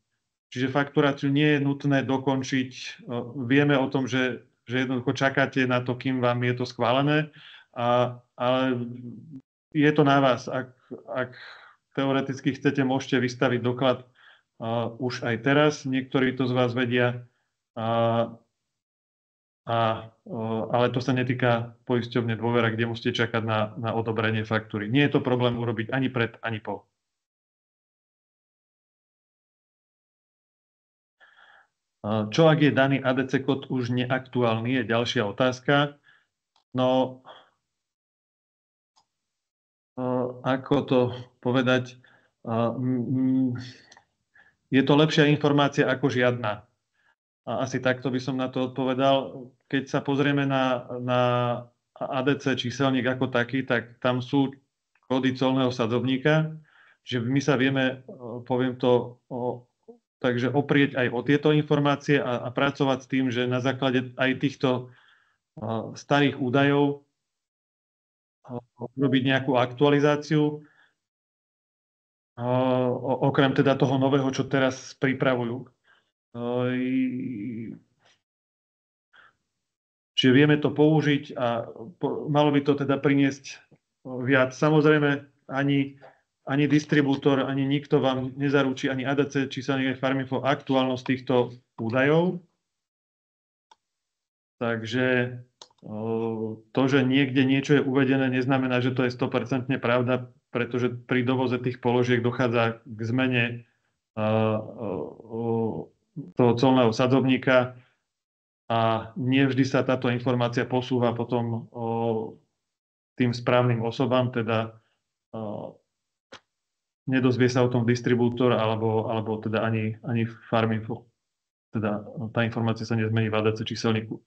Čiže fakturáciu nie je nutné dokončiť. Vieme o tom, že jednoducho čakáte na to, kým vám je to schválené, ale je to na vás. Ak teoreticky chcete, môžete vystaviť doklad už aj teraz. Niektorí to z vás vedia, ale to sa netýka poisťovne Dôvera, kde musíte čakať na odobrenie faktúry. Nie je to problém urobiť ani pred, ani po. Čo ak je daný ADC kód už neaktuálny, je ďalšia otázka. No, ako to povedať, je to lepšia informácia ako žiadna. A asi takto by som na to odpovedal. Keď sa pozrieme na ADC číselník ako taký, tak tam sú kódy colného sadzovníka, že my sa vieme, poviem to, takže oprieť aj o tieto informácie a pracovať s tým, že na základe aj týchto starých údajov robiť nejakú aktualizáciu, okrem teda toho nového, čo teraz pripravujú. Čiže vieme to použiť a malo by to teda priniesť viac. Samozrejme, ani distribútor, ani nikto vám nezaručí, ani ADC, číselník, Farminfo, aktuálnosť týchto údajov. Takže to, že niekde niečo je uvedené, neznamená, že to je 100% pravda, pretože pri dovoze tých položiek dochádza k zmene toho colného sadzovníka a nevždy sa táto informácia posúva potom tým správnym osobám, teda nedozvie sa o tom distribútor alebo teda ani Farminfo. Teda tá informácia sa nezmení v ADC číselníku.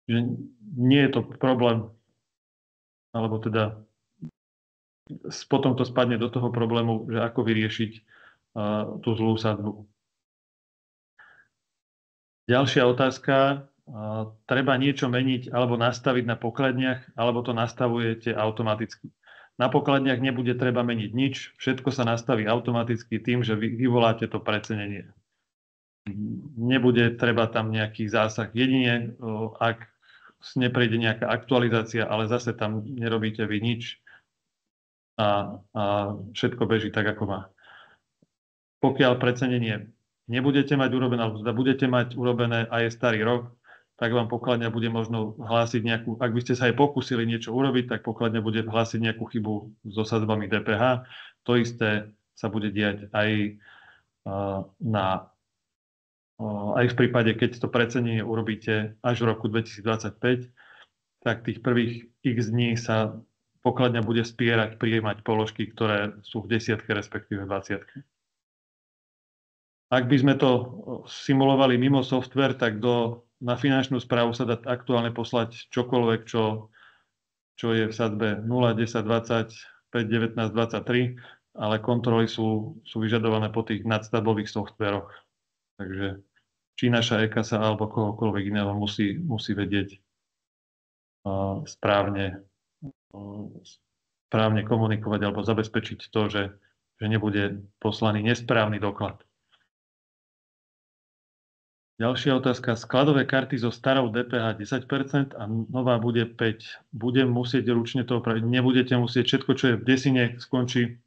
Že nie je to problém, alebo teda potom to spadne do toho problému, že ako vyriešiť tú zlú sadzbu. Ďalšia otázka. Treba niečo meniť alebo nastaviť na pokladniach, alebo to nastavujete automaticky. Na pokladniach nebude treba meniť nič, všetko sa nastaví automaticky tým, že vyvoláte to precenenie. Nebude treba tam nejaký zásah. Jedine, ak neprejde nejaká aktualizácia, ale zase tam nerobíte vy nič a všetko beží tak, ako má. Pokiaľ precenenie nebudete mať urobené, alebo teda budete mať urobené a je starý rok, tak vám pokladňa bude možno hlásiť nejakú, ak by ste sa aj pokúsili niečo urobiť, tak pokladňa bude hlásiť nejakú chybu so sadzbami DPH. To isté sa bude diať aj aj v prípade, keď to precenenie urobíte až v roku 2025, tak tých prvých x dní sa pokladňa bude spierať, prijímať položky, ktoré sú v 10, respektíve 20. Ak by sme to simulovali mimo software, tak na finančnú správu sa dá aktuálne poslať čokoľvek, čo je v sadzbe 0, 10, 20, 5, 19, 23, ale kontroly sú vyžadované po tých nadstavbových softveroch. Takže či naša e-kasa alebo kohokoľvek iného musí vedieť správne komunikovať alebo zabezpečiť to, že nebude poslaný nesprávny doklad. Ďalšia otázka. Skladové karty so starou DPH 10% a nová bude 5%. Budem musieť ručne to opraviť? Nebudete musieť. Všetko, čo je v desine, skončí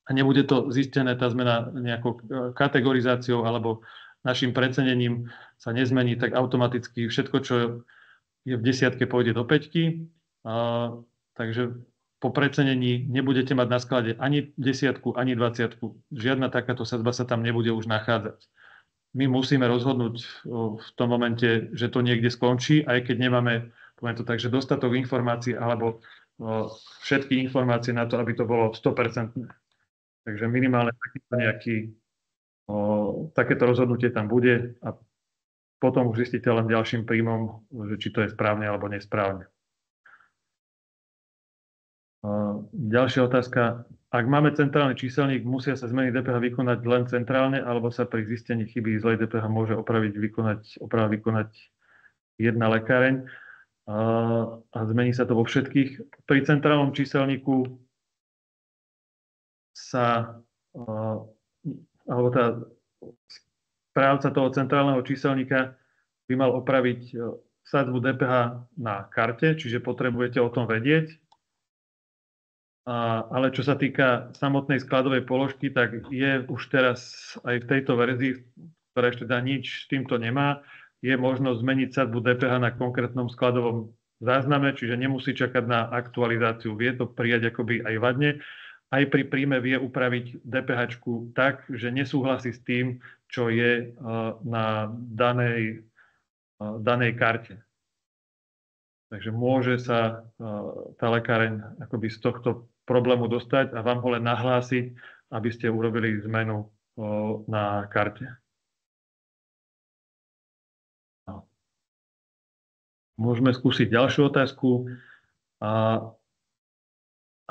a nebude to zistené, tá zmena nejakou kategorizáciou alebo našim precenením sa nezmení, tak automaticky všetko, čo je v 10, pôjde do 5. Takže po precenení nebudete mať na sklade ani 10, ani 20. Žiadna takáto sadzba sa tam nebude už nachádzať. My musíme rozhodnúť v tom momente, že to niekde skončí, aj keď nemáme, poviem to tak, že dostatok informácií alebo všetky informácie na to, aby to bolo 100%. Takže minimálne takéto rozhodnutie tam bude a potom už zistíte len ďalším príjmom, že či to je správne alebo nesprávne. Ďalšia otázka. Ak máme centrálny číselník, musia sa zmeny DPH vykonať len centrálne, alebo sa pri zistení chyby zlej DPH môže vykonať jedna lekáreň a zmení sa to vo všetkých. Pri centrálnom číselníku alebo tá správca toho centrálneho číselníka by mal opraviť sadzbu DPH na karte, čiže potrebujete o tom vedieť. Ale čo sa týka samotnej skladovej položky, tak je už teraz aj v tejto verzii, ktorá ešte nič s týmto nemá, je možnosť zmeniť sadzbu DPH na konkrétnom skladovom zázname, čiže nemusí čakať na aktualizáciu. Vie to prijať akoby aj vadne aj pri príjme vie upraviť DPH tak, že nesúhlasí s tým, čo je na danej karte. Takže môže sa tá lekáreň akoby z tohto problému dostať a vám ho len nahlásiť, aby ste urobili zmenu na karte. No. Môžeme skúsiť ďalšiu otázku.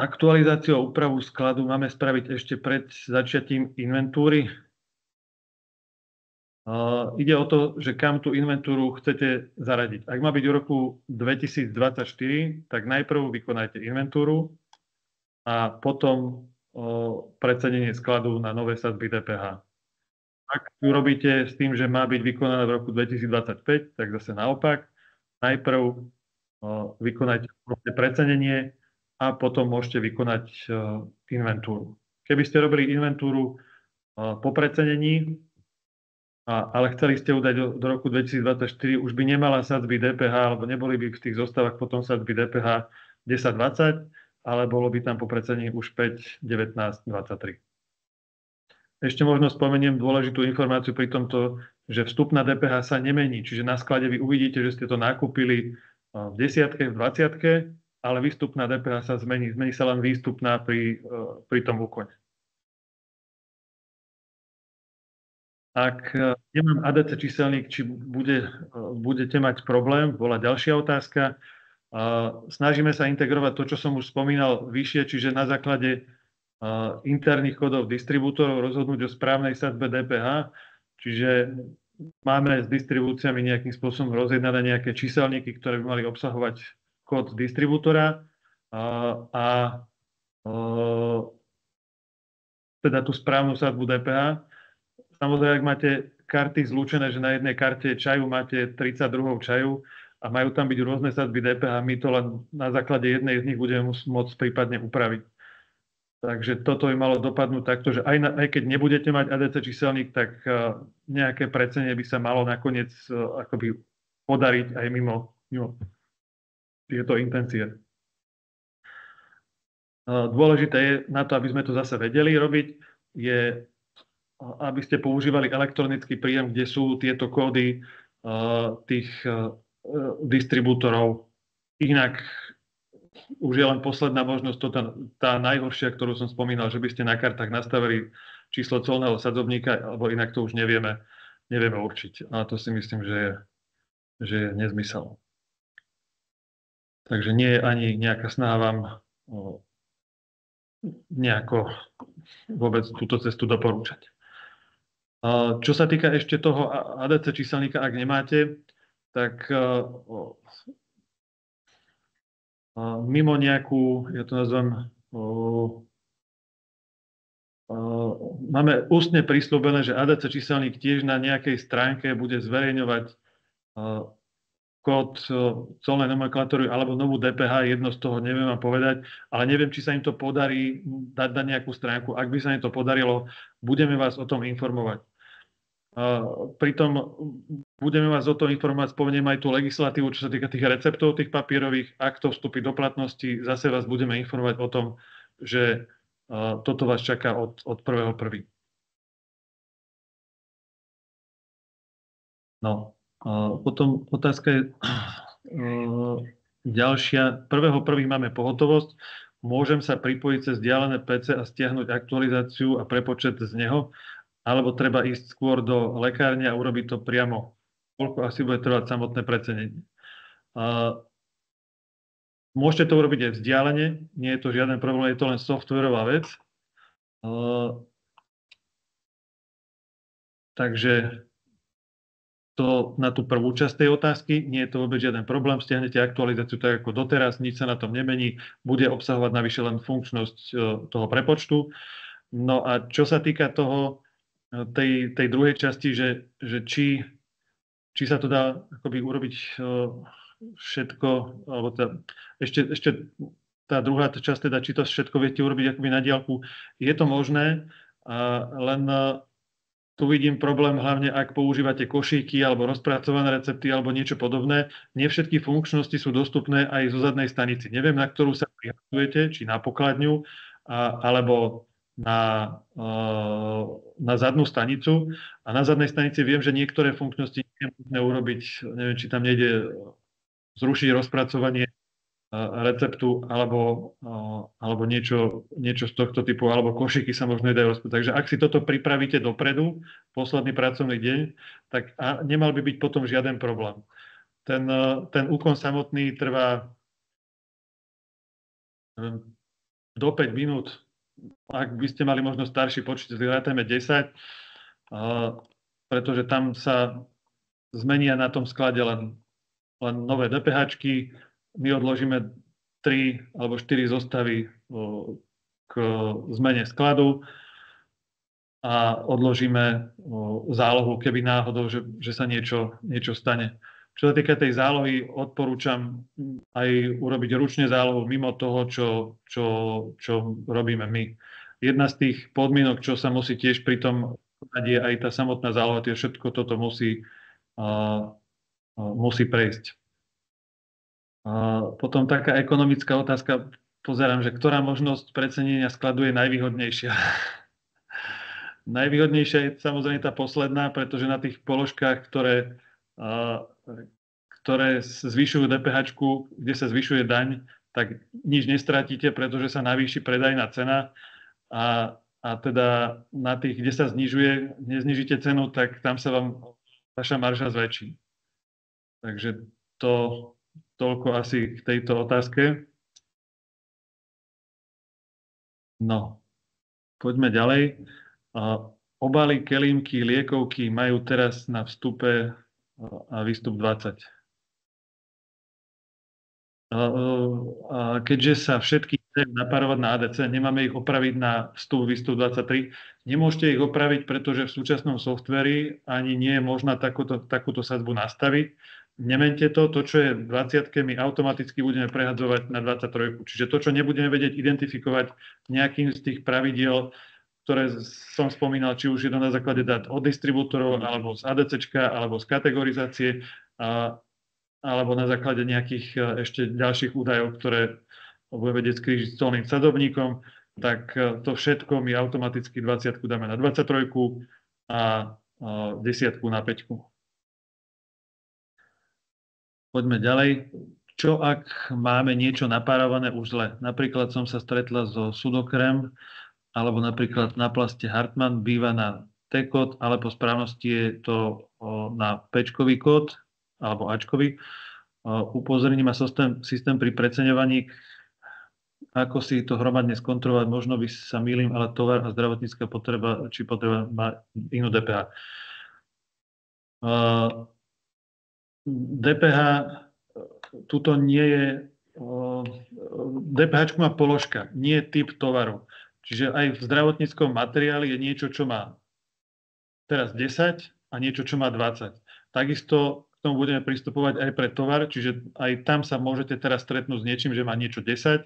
Aktualizáciu a úpravu skladu máme spraviť ešte pred začiatím inventúry. Ide o to, že kam tú inventúru chcete zaradiť. Ak má byť v roku 2024, tak najprv vykonajte inventúru a potom predsedenie skladu na nové sadzby DPH. Ak ju robíte s tým, že má byť vykonaná v roku 2025, tak zase naopak. Najprv vykonajte predsedenie a potom môžete vykonať inventúru. Keby ste robili inventúru po predsedení, ale chceli ste ju dať do roku 2024, už by nemala sadzby DPH, alebo neboli by v tých zostavách potom sadzby DPH 10-20, ale bolo by tam po predsedení už 5, 19, 23. Ešte možno spomeniem dôležitú informáciu pri tomto, že vstupná DPH sa nemení, čiže na sklade vy uvidíte, že ste to nakúpili v 10-ke, v 20-ke, ale výstupná DPH sa zmení. Zmení sa len výstupná pri tom úkone. Ak nemám ADC číselník, či budete mať problém, bola ďalšia otázka. Snažíme sa integrovať to, čo som už spomínal vyššie, čiže na základe interných kodov distribútorov rozhodnúť o správnej sadzbe DPH, čiže máme s distribúciami nejakým spôsobom rozjednané nejaké číselníky, ktoré by mali obsahovať kód distribútora teda tú správnu sadzbu DPH. Samozrejme, ak máte karty zlúčené, že na jednej karte čaju máte 30 druhov čaju a majú tam byť rôzne sadzby DPH, my to len na základe jednej z nich budeme môcť prípadne upraviť. Takže toto by malo dopadnúť takto, že aj keď nebudete mať ADC číselník, tak nejaké precenie by sa malo nakoniec akoby podariť aj mimo tieto intencie. Dôležité je na to, aby sme to zase vedeli robiť, je aby ste používali elektronický príjem, kde sú tieto kódy tých distribútorov. Inak už je len posledná možnosť, tá najhoršia, ktorú som spomínal, že by ste na kartách nastavili číslo colného sadzobníka, alebo inak to už nevieme určiť. A to si myslím, že je nezmysel. Takže nie je ani nejaká snaha vám nejako vôbec túto cestu doporúčať. Čo sa týka ešte toho ADC číselníka, ak nemáte, tak mimo nejakú, ja to nazvem, máme ústne prislúbené, že ADC číselník tiež na nejakej stránke bude zverejňovať kód colnej nomenklatúry alebo novú DPH, jedno z toho neviem vám povedať, ale neviem, či sa im to podarí dať na nejakú stránku. Ak by sa im to podarilo, budeme vás o tom informovať. Pritom budeme vás o tom informovať, spomeniem aj tú legislatívu, čo sa týka tých receptov, tých papierových. Ak to vstúpi do platnosti, zase vás budeme informovať o tom, že toto vás čaká od 1.1. No, potom otázka je ďalšia. 1.1. máme pohotovosť. Môžem sa pripojiť cez vzdialené PC a stiahnuť aktualizáciu a prepočet z neho? Alebo treba ísť skôr do lekárne a urobiť to priamo? Koľko asi bude trvať samotné predsedenie? Môžete to urobiť aj vzdialene, nie je to žiaden problém, je to len softwarová vec. Takže to na tú prvú časť tej otázky, nie je to vôbec žiaden problém, stiahnete aktualizáciu tak ako doteraz, nič sa na tom nemení, bude obsahovať navyše len funkčnosť toho prepočtu. No a čo sa týka tej druhej časti, že či sa to dá akoby urobiť všetko, alebo ešte tá druhá časť, teda či to všetko viete urobiť akoby na diaľku, je to možné, len tu vidím problém hlavne, ak používate košíky alebo rozpracované recepty alebo niečo podobné. Nie všetky funkčnosti sú dostupné aj zo zadnej stanici. Neviem, na ktorú sa prihlasujete, či na pokladňu, alebo na zadnú stanicu. A na zadnej stanici viem, že niektoré funkčnosti nie je možné urobiť, neviem, či tam nejde zrušiť rozpracovanie receptu alebo niečo z tohto typu, alebo košíky sa možno dajú rozpracovať. Takže ak si toto pripravíte dopredu, posledný pracovný deň, tak nemal by byť potom žiaden problém. Ten úkon samotný trvá do 5 minút. Ak by ste mali možno starší počítač, rátajme 10, pretože tam sa zmenia na tom sklade len nové DPH-čky. My odložíme 3 alebo 4 zostavy k zmene skladu a odložíme zálohu, keby náhodou, že sa niečo stane. Čo sa týka tej zálohy, odporúčam aj urobiť ručne zálohu mimo toho, čo robíme my. Jedna z tých podmienok, čo sa musí tiež pri tom je aj tá samotná záloha, tie všetko toto musí prejsť. Potom taká ekonomická otázka, pozerám, že ktorá možnosť precenenia skladu je najvýhodnejšia. Najvýhodnejšia je samozrejme tá posledná, pretože na tých položkách, ktoré zvyšujú DPH, kde sa zvyšuje daň, tak nič nestratíte, pretože sa navýši predajná cena a teda na tých, kde sa neznižíte cenu, tak tam sa vám vaša marža zväčší. Takže toľko asi k tejto otázke. No, poďme ďalej. Obaly, kelímky, liekovky majú teraz na vstupe a výstup 20. Keďže sa všetky dajú napárovať na ADC, nemáme ich opraviť na vstup, výstup 23. Nemôžete ich opraviť, pretože v súčasnom softveri ani nie je možná takúto sadzbu nastaviť. Nemente to, čo je v 20, my automaticky budeme prehadzovať na 23. Čiže to, čo nebudeme vedieť identifikovať nejakým z tých pravidiel, ktoré som spomínal, či už je to na základe dát od distribútorov, alebo z ADCčka, alebo z kategorizácie, alebo na základe nejakých ešte ďalších údajov, ktoré bude vedieť skrížiť s colným sadzobníkom, tak to všetko my automaticky 20 dáme na 23 a 10 na 5. Poďme ďalej. Čo ak máme niečo napárované už zle? Napríklad som sa stretla so Sudokrem, alebo napríklad na plaste Hartmann býva na T-kód, ale po správnosti je to na P-čkový kód, alebo Ačkový. Upozorní ma systém pri preceňovaní, ako si to hromadne skontrolovať. Možno by sa mýlim, ale tovar a zdravotnícka potreba, či potreba má inú DPH. DPH, tuto nie je, DPH má položka, nie typ tovaru. Čiže aj v zdravotníckom materiáli je niečo, čo má teraz 10 a niečo, čo má 20. Takisto k tomu budeme pristupovať aj pre tovar, čiže aj tam sa môžete teraz stretnúť s niečím, že má niečo 10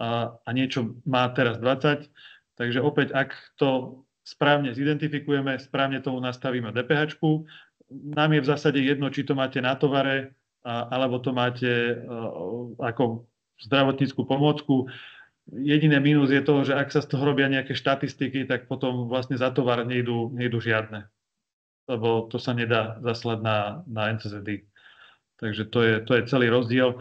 a niečo má teraz 20. Takže opäť, ak to správne zidentifikujeme, správne tomu nastavíme DPH. Nám je v zásade jedno, či to máte na tovare, alebo to máte ako zdravotníckú pomôcku. Jediné mínus je to, že ak sa z toho robia nejaké štatistiky, tak potom vlastne za tovar nejdu žiadne. Lebo to sa nedá zaslať na NCZD. Takže to je celý rozdiel.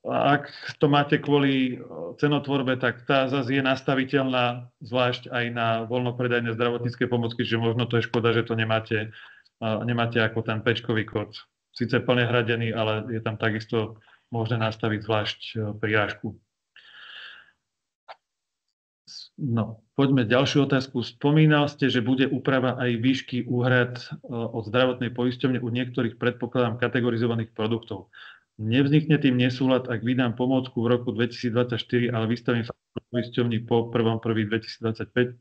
A ak to máte kvôli cenotvorbe, tak tá zase je nastaviteľná zvlášť aj na voľnopredajné zdravotnícke pomocky, že možno to je škoda, že to nemáte ako ten P-čkový kód. Sice plne hradený, ale je tam takisto možné nastaviť zvlášť prirážku. No, poďme ďalšiu otázku. Spomínal ste, že bude úprava aj výšky úhrad od zdravotnej poisťovne u niektorých, predpokladám, kategorizovaných produktov. Nevznikne tým nesúlad, ak vydám pomôcku v roku 2024, ale vystavím sa poisťovni po 1.1.2025.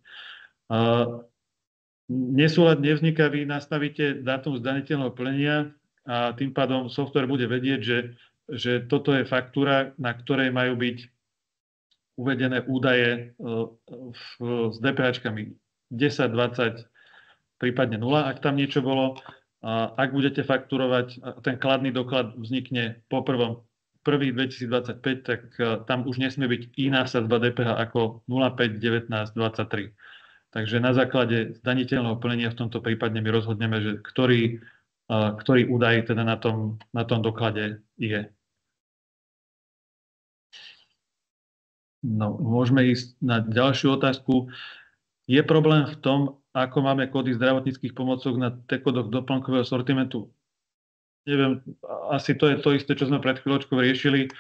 Nesúlad nevzniká, vy nastavíte dátum zdaniteľného plnenia a tým pádom software bude vedieť, že toto je faktúra, na ktorej majú byť uvedené údaje s DPH-čkami 10, 20, prípadne 0, ak tam niečo bolo. Ak budete fakturovať, ten kladný doklad vznikne po 1.1.2025 1.1.2025, tak tam už nesmie byť iná sadzba DPH ako 0,5, 19, 23. Takže na základe zdaniteľného plnenia v tomto prípade my rozhodneme, že ktorý údaj teda na tom doklade je. No, môžeme ísť na ďalšiu otázku. Je problém v tom, ako máme kódy zdravotníckych pomôcok na T-kódoch doplnkového sortimentu? Neviem, asi to je to isté, čo sme pred chvíľočkou riešili.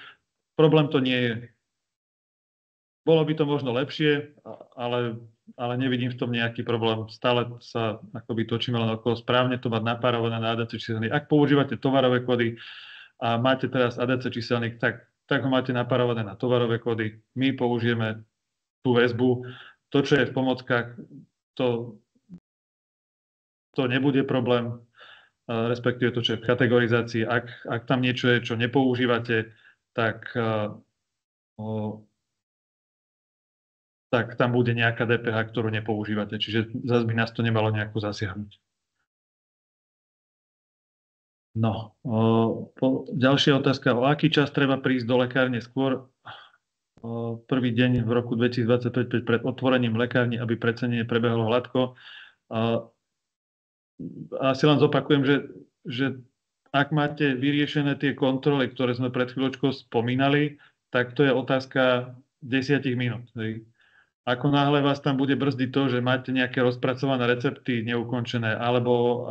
Problém to nie je. Bolo by to možno lepšie, ale nevidím v tom nejaký problém. Stále sa akoby točíme len okolo, správne to mať napárované na ADC číselník. Ak používate tovarové kódy a máte teraz ADC číselník, tak ho máte napárované na tovarové kódy. My použijeme tú väzbu. To, čo je v pomockách, to nebude problém, respektíve to, čo je v kategorizácii. Ak tam niečo je, čo nepoužívate, tak tam bude nejaká DPH, ktorú nepoužívate. Čiže zase by nás to nemalo nejako zasiahnuť. No, ďalšia otázka. O aký čas treba prísť do lekárne skôr? Prvý deň v roku 2025 pred otvorením lekárny, aby precenenie prebehlo hladko. Asi len zopakujem, že ak máte vyriešené tie kontroly, ktoré sme pred chvíľočkou spomínali, tak to je otázka 10 minút. Ako náhle vás tam bude brzdiť to, že máte nejaké rozpracované recepty neukončené, alebo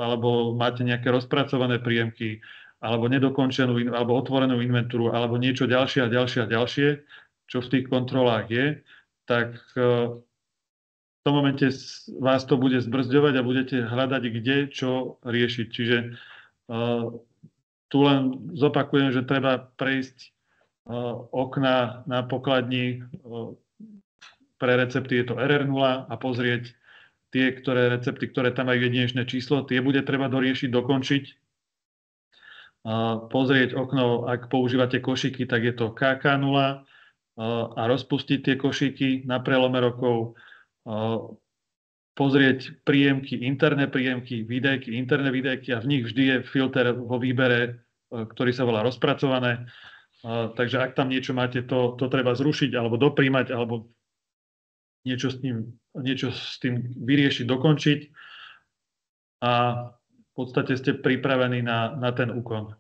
máte nejaké rozpracované príjemky, alebo nedokončenú, alebo otvorenú inventúru, alebo niečo ďalšie a ďalšie, čo v tých kontrolách je, tak v tom momente vás to bude zbrzďovať a budete hľadať, kde čo riešiť. Čiže tu len zopakujem, že treba prejsť okna na pokladni pre recepty, je to RR0 a pozrieť tie recepty, ktoré tam majú jedinečné číslo, tie bude treba doriešiť, dokončiť. Pozrieť okno, ak používate košíky, tak je to KK0 a rozpustiť tie košíky na prelome rokov. Pozrieť príjemky, interné príjemky, výdajky, interné výdajky a v nich vždy je filter vo výbere, ktorý sa volá rozpracované. Takže ak tam niečo máte, to treba zrušiť alebo dopríjmať alebo niečo s tým vyriešiť, dokončiť a v podstate ste pripravení na ten úkon.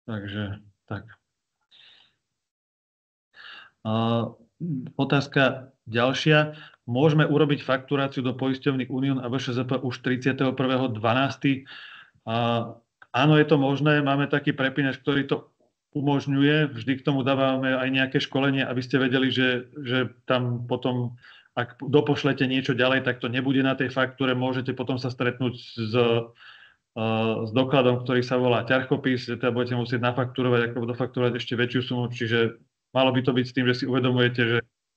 Takže tak. Otázka ďalšia. Môžeme urobiť fakturáciu do poisťovny Unión a VŠZP už 31.12. Áno, je to možné. Máme taký prepínač, ktorý to umožňuje. Vždy k tomu dávame aj nejaké školenie, aby ste vedeli, že tam potom, ak dopošlete niečo ďalej, tak to nebude na tej faktúre. Môžete potom sa stretnúť s dokladom, ktorý sa volá ťarchopis, že teda budete musieť nafakturovať, ako dofakturovať ešte väčšiu sumu. Čiže malo by to byť s tým, že si uvedomujete,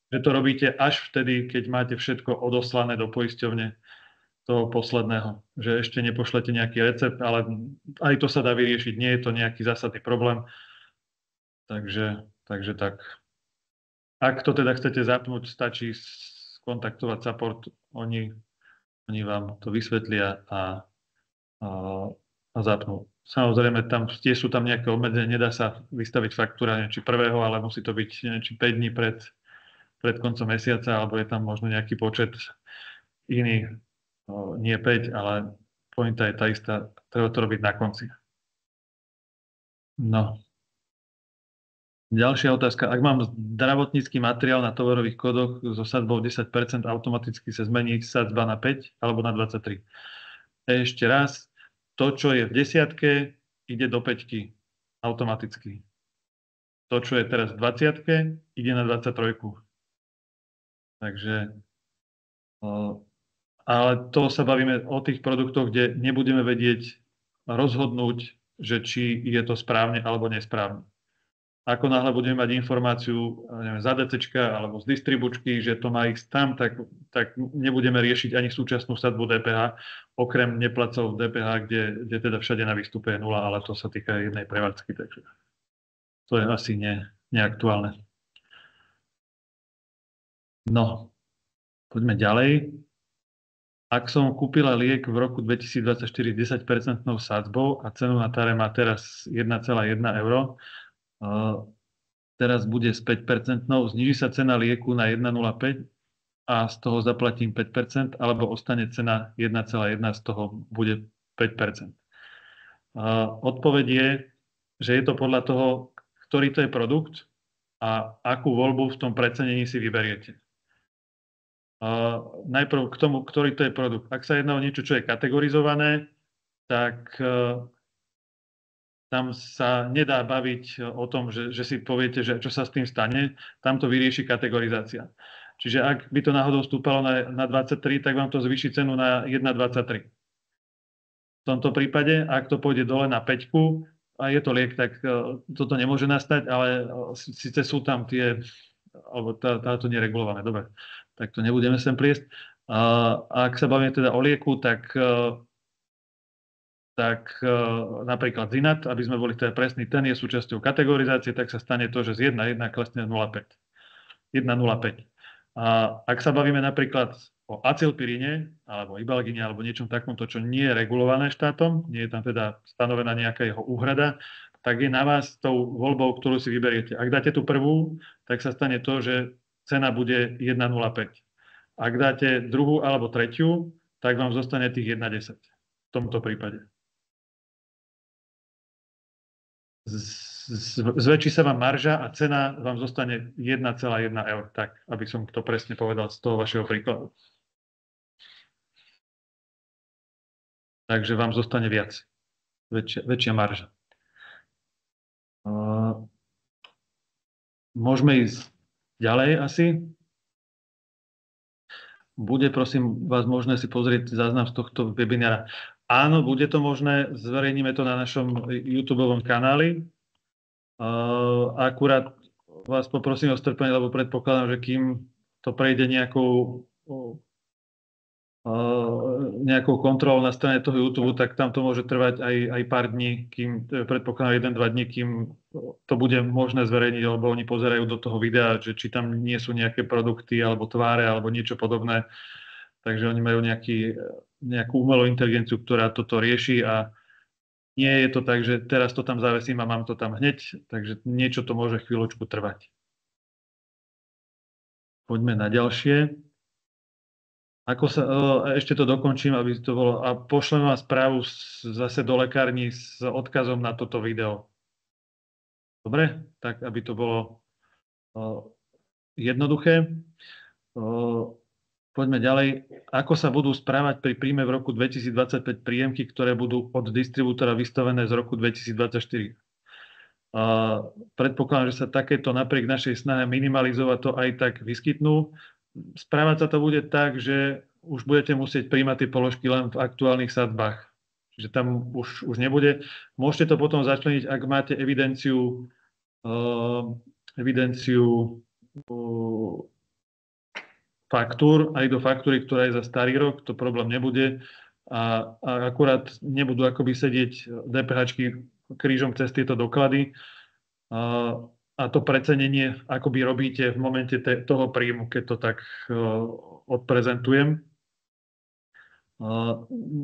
že to robíte až vtedy, keď máte všetko odoslané do poisťovne toho posledného. Že ešte nepošlete nejaký recept, ale aj to sa dá vyriešiť. Nie je to nejaký zásadný problém. Takže tak. Ak to teda chcete zapnúť, stačí skontaktovať support. Oni vám to vysvetlia a zapnú. Samozrejme, tie sú tam nejaké obmedzenia, nedá sa vystaviť faktúra či prvého, ale musí to byť či 5 dní pred koncom mesiaca, alebo je tam možno nejaký počet iný, nie 5, ale pointa je tá istá, treba to robiť na konci. No. Ďalšia otázka. Ak mám zdravotnícky materiál na tovarových kódoch so sadzbou 10%, automaticky sa zmení sadzba na 5 alebo na 23. Ešte raz, to, čo je v desiatke, ide do 5 automaticky. To, čo je teraz v 20, ide na 23. Takže, ale to sa bavíme o tých produktoch, kde nebudeme vedieť rozhodnúť, že či je to správne alebo nesprávne. Ako náhle budeme mať informáciu z ADCčka alebo z distribučky, že to má ísť tam, tak nebudeme riešiť ani súčasnú sadzbu DPH, okrem neplacov DPH, kde teda všade na výstupe je 0, ale to sa týka jednej prevádzky, takže to je asi neaktuálne. No, poďme ďalej. Ak som kúpila liek v roku 2024 10% sadzbou a cenu na tare má teraz 1,1 euro, teraz bude s 5%, zniží sa cena lieku na 1,05 a z toho zaplatím 5%, alebo ostane cena 1,1, z toho bude 5%. Odpoveď je, že je to podľa toho, ktorý to je produkt a akú voľbu v tom precenení si vyberiete. Najprv k tomu, ktorý to je produkt. Ak sa jedná o niečo, čo je kategorizované, tak tam sa nedá baviť o tom, že si poviete, že čo sa s tým stane. Tam to vyrieši kategorizácia. Čiže ak by to náhodou stúpalo na 23, tak vám to zvýši cenu na 1,23. V tomto prípade, ak to pôjde dole na 5 a je to liek, tak toto nemôže nastať, ale síce sú tam tie, alebo táto neregulované, dobre, tak to nebudeme sem pliesť. A ak sa bavíme teda o lieku, tak napríklad Zinat, aby sme boli teda presní, ten je súčasťou kategorizácie, tak sa stane to, že z 1,1 klesne 0,5. 1,05. A ak sa bavíme napríklad o acylpirine, alebo ibalgine, alebo niečom takomto, čo nie je regulované štátom, nie je tam teda stanovená nejaká jeho úhrada, tak je na vás tou voľbou, ktorú si vyberiete. Ak dáte tú prvú, tak sa stane to, že cena bude 1,05. Ak dáte druhú alebo tretiu, tak vám zostane tých 1,10 v tomto prípade. Zväčší sa vám marža a cena vám zostane 1,1 eur, tak, aby som to presne povedal z toho vašeho príkladu. Takže vám zostane viac, väčšia marža. Môžeme ísť ďalej asi. Bude, prosím vás, možné si pozrieť záznam z tohto webinára. Áno, bude to možné, zverejníme to na našom YouTubeovom kanáli. Akurát vás poprosím o strpenie, lebo predpokladám, že kým to prejde nejakou kontrolou na strane toho YouTube, tak tam to môže trvať aj pár dní, kým predpokladám 1-2 dní, kým to bude možné zverejniť, lebo oni pozerajú do toho videa, že či tam nie sú nejaké produkty alebo tváre alebo niečo podobné. Takže oni majú nejakú umelú inteligenciu, ktorá toto rieši a nie je to tak, že teraz to tam zavesím a mám to tam hneď, takže niečo to môže chvíľočku trvať. Poďme na ďalšie. Ešte to dokončím, aby to bolo, a pošlem vám správu zase do lekárni s odkazom na toto video. Dobre? Tak, aby to bolo jednoduché. Poďme ďalej. Ako sa budú správať pri príjme v roku 2025 príjemky, ktoré budú od distribútora vystavené z roku 2024? Predpokladám, že sa takéto napriek našej snahe minimalizovať to aj tak vyskytnú. Správať sa to bude tak, že už budete musieť príjmať tie položky len v aktuálnych sadzbách. Čiže tam už nebude. Môžete to potom začleniť, ak máte evidenciu faktúr, aj do faktúry, ktorá je za starý rok, to problém nebude. A akurát nebudú akoby sedieť DPH-čky krížom cez tieto doklady. A to precenenie akoby robíte v momente toho príjmu, keď to tak odprezentujem.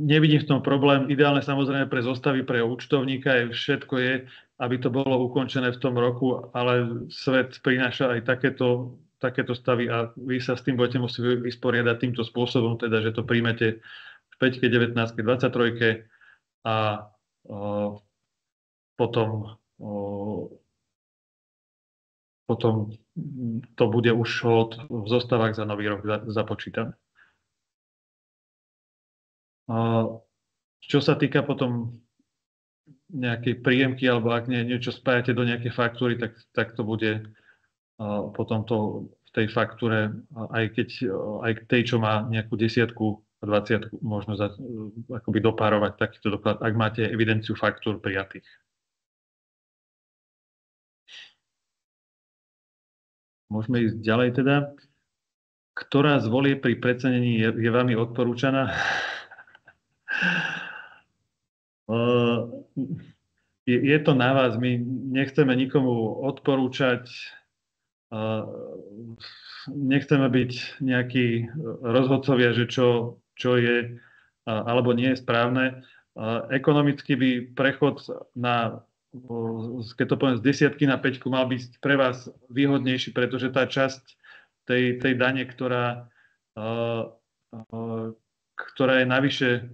Nevidím v tom problém. Ideálne samozrejme pre zostavy, pre účtovníka všetko je, aby to bolo ukončené v tom roku, ale svet prináša aj takéto stavy a vy sa s tým budete musieť vysporiadať týmto spôsobom, teda, že to príjmete v 5, 19, 23 a potom to bude už v zostavách za nový rok započítané. Čo sa týka potom nejakej príjemky, alebo ak niečo spájate do nejakej faktúry, tak to bude potom to v tej faktúre, aj tej, čo má nejakú 10, 20, možno akoby dopárovať takýto doklad, ak máte evidenciu faktúr prijatých. Môžeme ísť ďalej teda. Ktorá z volieb pri precenení je vami odporúčaná? Je to na vás. My nechceme nikomu odporúčať. Nechceme byť nejakí rozhodcovia, že čo čo je alebo nie je správne. Ekonomicky by prechod na, keď to poviem, z 10 na 5 mal byť pre vás výhodnejší, pretože tá časť tej dane, ktorá je navyše,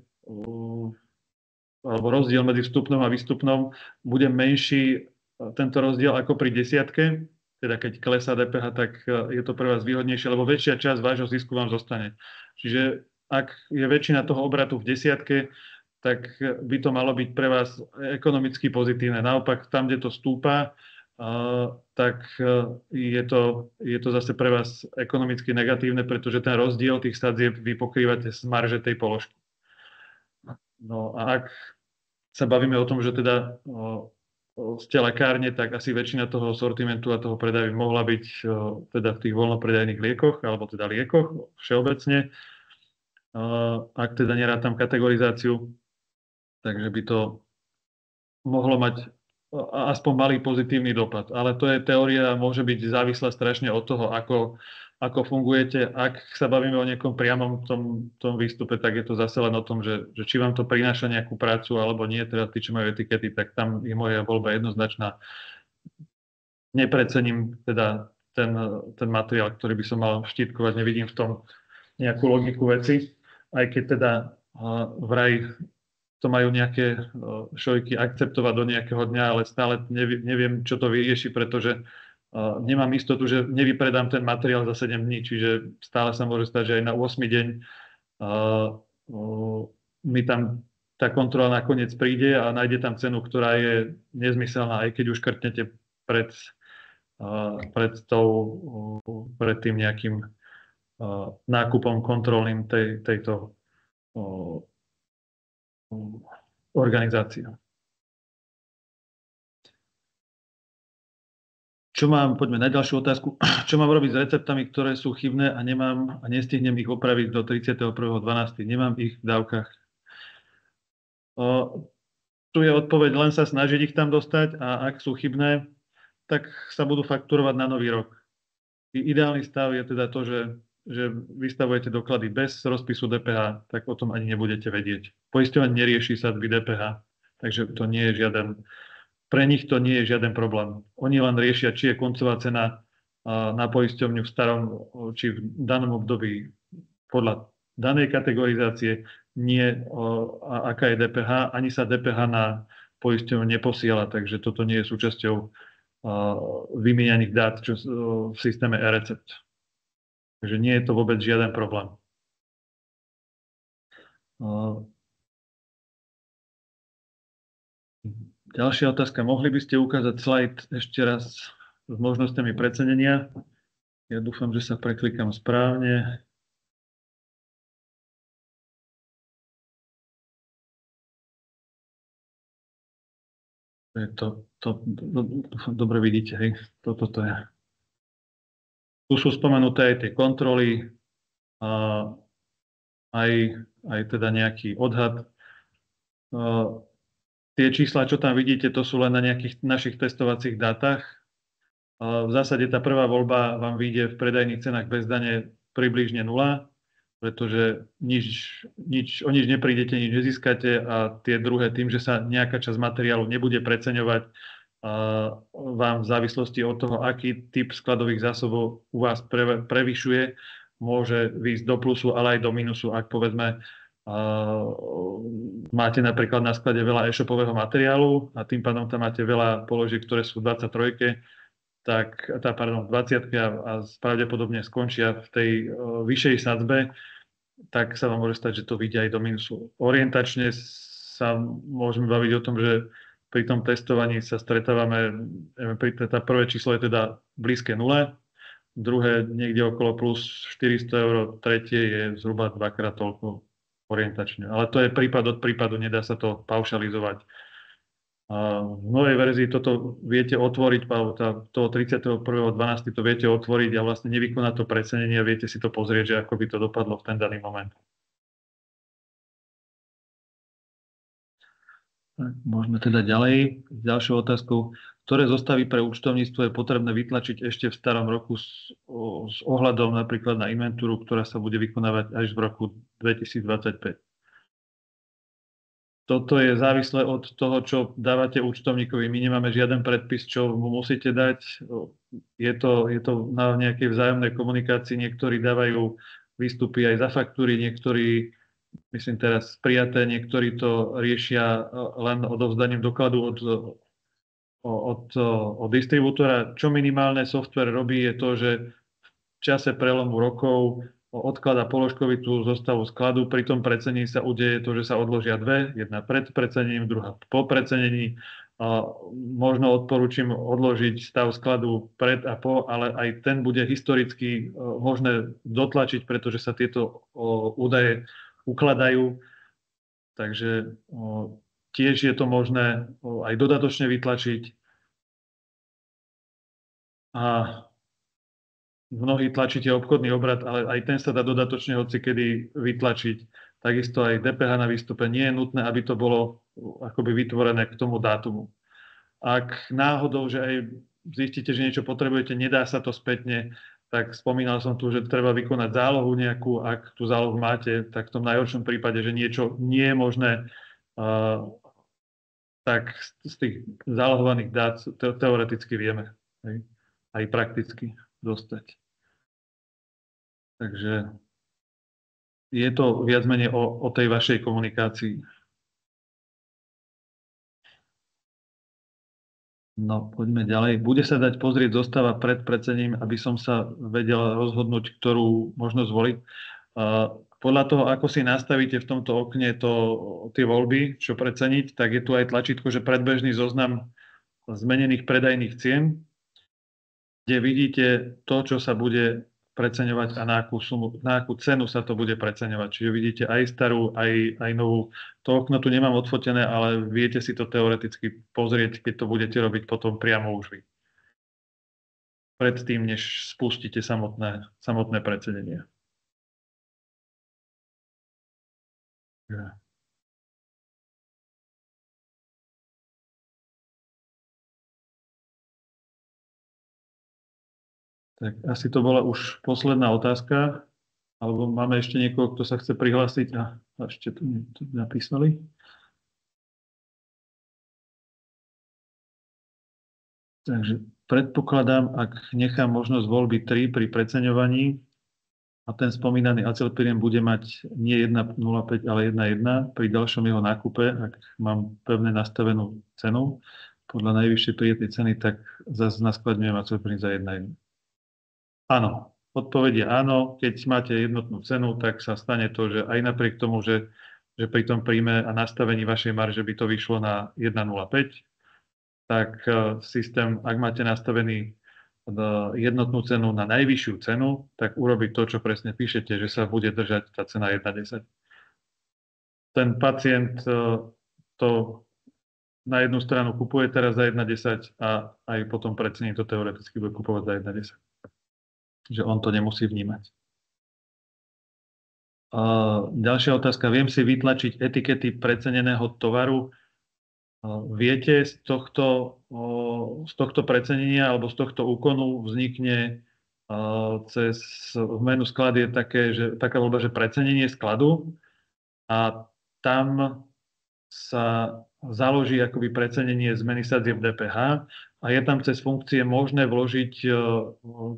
alebo rozdiel medzi vstupnom a výstupnom, bude menší tento rozdiel ako pri 10. Teda keď klesá DPH, tak je to pre vás výhodnejšie, lebo väčšia časť vášho zisku vám zostane. Čiže ak je väčšina toho obratu v 10, tak by to malo byť pre vás ekonomicky pozitívne. Naopak, tam, kde to stúpa, tak je to zase pre vás ekonomicky negatívne, pretože ten rozdiel tých sadzieb vy pokrývate z marže tej položky. No a ak sa bavíme o tom, že teda ste lekárne, tak asi väčšina toho sortimentu a toho predaja by mohla byť teda v tých voľnopredajných liekoch, alebo teda liekoch všeobecne. Ak teda nerátam kategorizáciu, takže by to mohlo mať aspoň malý pozitívny dopad. Ale to je teória, môže byť závislá strašne od toho, ako fungujete. Ak sa bavíme o niekom priamom tom výstupe, tak je to zase len o tom, že či vám to prináša nejakú prácu alebo nie, teda tí, čo majú etikety, tak tam je moja voľba jednoznačná. Neprecením teda ten materiál, ktorý by som mal štítkovať, nevidím v tom nejakú logiku veci, aj keď teda vraj to majú nejaké šojky akceptovať do nejakého dňa, ale stále neviem, čo to vyrieši, pretože nemám istotu, že nevypredám ten materiál za 7 dní, čiže stále sa môže stať, že aj na 8. deň mi tam tá kontrola nakoniec príde a nájde tam cenu, ktorá je nezmyselná, aj keď už škrtnete pred tým nejakým nákupom kontrolným tejto organizácie. Poďme na ďalšiu otázku. Čo mám robiť s receptami, ktoré sú chybné a nemám a nestihnem ich opraviť do 31.12. Nemám ich v dávkach. Tu je odpoveď, len sa snažiť ich tam dostať a ak sú chybné, tak sa budú fakturovať na nový rok. Ideálny stav je teda to, že vystavujete doklady bez rozpisu DPH, tak o tom ani nebudete vedieť. Poisťovanie nerieši sadzby DPH, takže to nie je pre nich to nie je žiaden problém. Oni len riešia, či je koncová cena na poisťovňu v starom, či v danom období podľa danej kategorizácie, nie aká je DPH, ani sa DPH na poisťovňu neposiela, takže toto nie je súčasťou vymieňaných dát v systéme e-recept. Takže nie je to vôbec žiaden problém. Ďalšia otázka. Mohli by ste ukázať slajd ešte raz s možnosťami precenenia? Ja dúfam, že sa preklikám správne. Dobre vidíte, hej? Toto je. Tu sú spomenuté aj tie kontroly, aj teda nejaký odhad. Tie čísla, čo tam vidíte, to sú len na nejakých našich testovacích dátach. V zásade tá prvá voľba vám vyjde v predajných cenách bez dane približne 0, pretože o nič neprídete, nič nezískate a tie druhé tým, že sa nejaká časť materiálu nebude preceňovať, vám v závislosti od toho, aký typ skladových zásobov u vás prevyšuje, môže výjsť do plusu, ale aj do minusu, ak povedzme máte napríklad na sklade veľa e-shopového materiálu a tým pádom tam máte veľa položiek, ktoré sú v 23, tak v 20 a pravdepodobne skončia v tej vyššej sadzbe, tak sa vám môže stať, že to vyjde aj do minusu. Orientačne sa môžeme baviť o tom, že pri tom testovaní sa stretávame, tá prvé číslo je teda blízke 0, druhé niekde okolo plus 400 €, tretie je zhruba 2-krát toľko orientačne. Ale to je prípad od prípadu, nedá sa to paušalizovať. V novej verzii toto viete otvoriť, toho 31.12. to viete otvoriť a vlastne nevykonať to precenenie a viete si to pozrieť, že ako by to dopadlo v ten daný moment. Tak, môžeme teda ďalej s ďalšou otázkou. Ktoré zostavy pre účtovníctvo je potrebné vytlačiť ešte v starom roku s ohľadom napríklad na inventúru, ktorá sa bude vykonávať až v roku 2025? Toto je závislé od toho, čo dávate účtovníkovi. My nemáme žiaden predpis, čo mu musíte dať. Je to na nejakej vzájomnej komunikácii. Niektorí dávajú výstupy aj za faktúry, niektorí, myslím teraz prijaté, niektorí to riešia len odovzdaním dokladu od distribútora. Čo minimálne software robí, je to, že v čase prelomu rokov odkladá položkovitú zostavu skladu. Pri tom precenení sa udeje to, že sa odložia dve. Jedna pred precenením, druhá po precenení. Možno odporúčam odložiť stav skladu pred a po, ale aj ten bude historicky možné dotlačiť, pretože sa tieto údaje ukladajú. Takže tiež je to možné aj dodatočne vytlačiť. A mnohí tlačíte obchodný obrad, ale aj ten sa dá dodatočne hocikedy vytlačiť. Takisto aj DPH na výstupe. Nie je nutné, aby to bolo akoby vytvorené k tomu dátumu. Ak náhodou, že aj zistíte, že niečo potrebujete, nedá sa to spätne, tak spomínal som tu, že treba vykonať zálohu nejakú. Ak tú zálohu máte, tak v tom najhoršom prípade, že niečo nie je možné, tak z tých zálohovaných dát teoreticky vieme aj prakticky dostať. Takže je to viac menej o tej vašej komunikácii. No, poďme ďalej. Bude sa dať pozrieť zostava pred precenením, aby som sa vedel rozhodnúť, ktorú možno zvoliť. Podľa toho, ako si nastavíte v tomto okne tie voľby, čo preceniť, tak je tu aj tlačítko, že predbežný zoznam zmenených predajných cien, kde vidíte to, čo sa bude preceňovať a na akú cenu sa to bude preceňovať. Čiže vidíte aj starú, aj novú. To okno tu nemám odfotené, ale viete si to teoreticky pozrieť, keď to budete robiť potom priamo už vy. Predtým, než spustíte samotné precenenie. Tak asi to bola už posledná otázka. Alebo máme ešte niekoho, kto sa chce prihlásiť a ešte to napísali. Takže predpokladám, ak nechám možnosť voľby 3 pri preceňovaní a ten spomínaný acylpirén bude mať nie 1,05, ale 1,1 pri ďalšom jeho nákupe, ak mám pevne nastavenú cenu podľa najvyššej prijetej ceny, tak zase naskladňujem acylpirén za 1,1. Áno, odpoveď je áno. Keď máte jednotnú cenu, tak sa stane to, že aj napriek tomu, že pri tom príjme a nastavení vašej marže by to vyšlo na 1,05, tak systém, ak máte nastavený jednotnú cenu na najvyššiu cenu, tak urobí to, čo presne píšete, že sa bude držať tá cena 1,10. Ten pacient to na jednu stranu kupuje teraz za 1,10 a aj potom precení to teoreticky bude kupovať za 1,10. Že on to nemusí vnímať. Ďalšia otázka. Viem si vytlačiť etikety preceneného tovaru. Viete, z tohto precenenia alebo z tohto úkonu vznikne cez v menu sklad je taká voľba, že precenenie skladu a tam sa založí akoby precenenie zmeny sadzieb DPH a je tam cez funkcie možné vložiť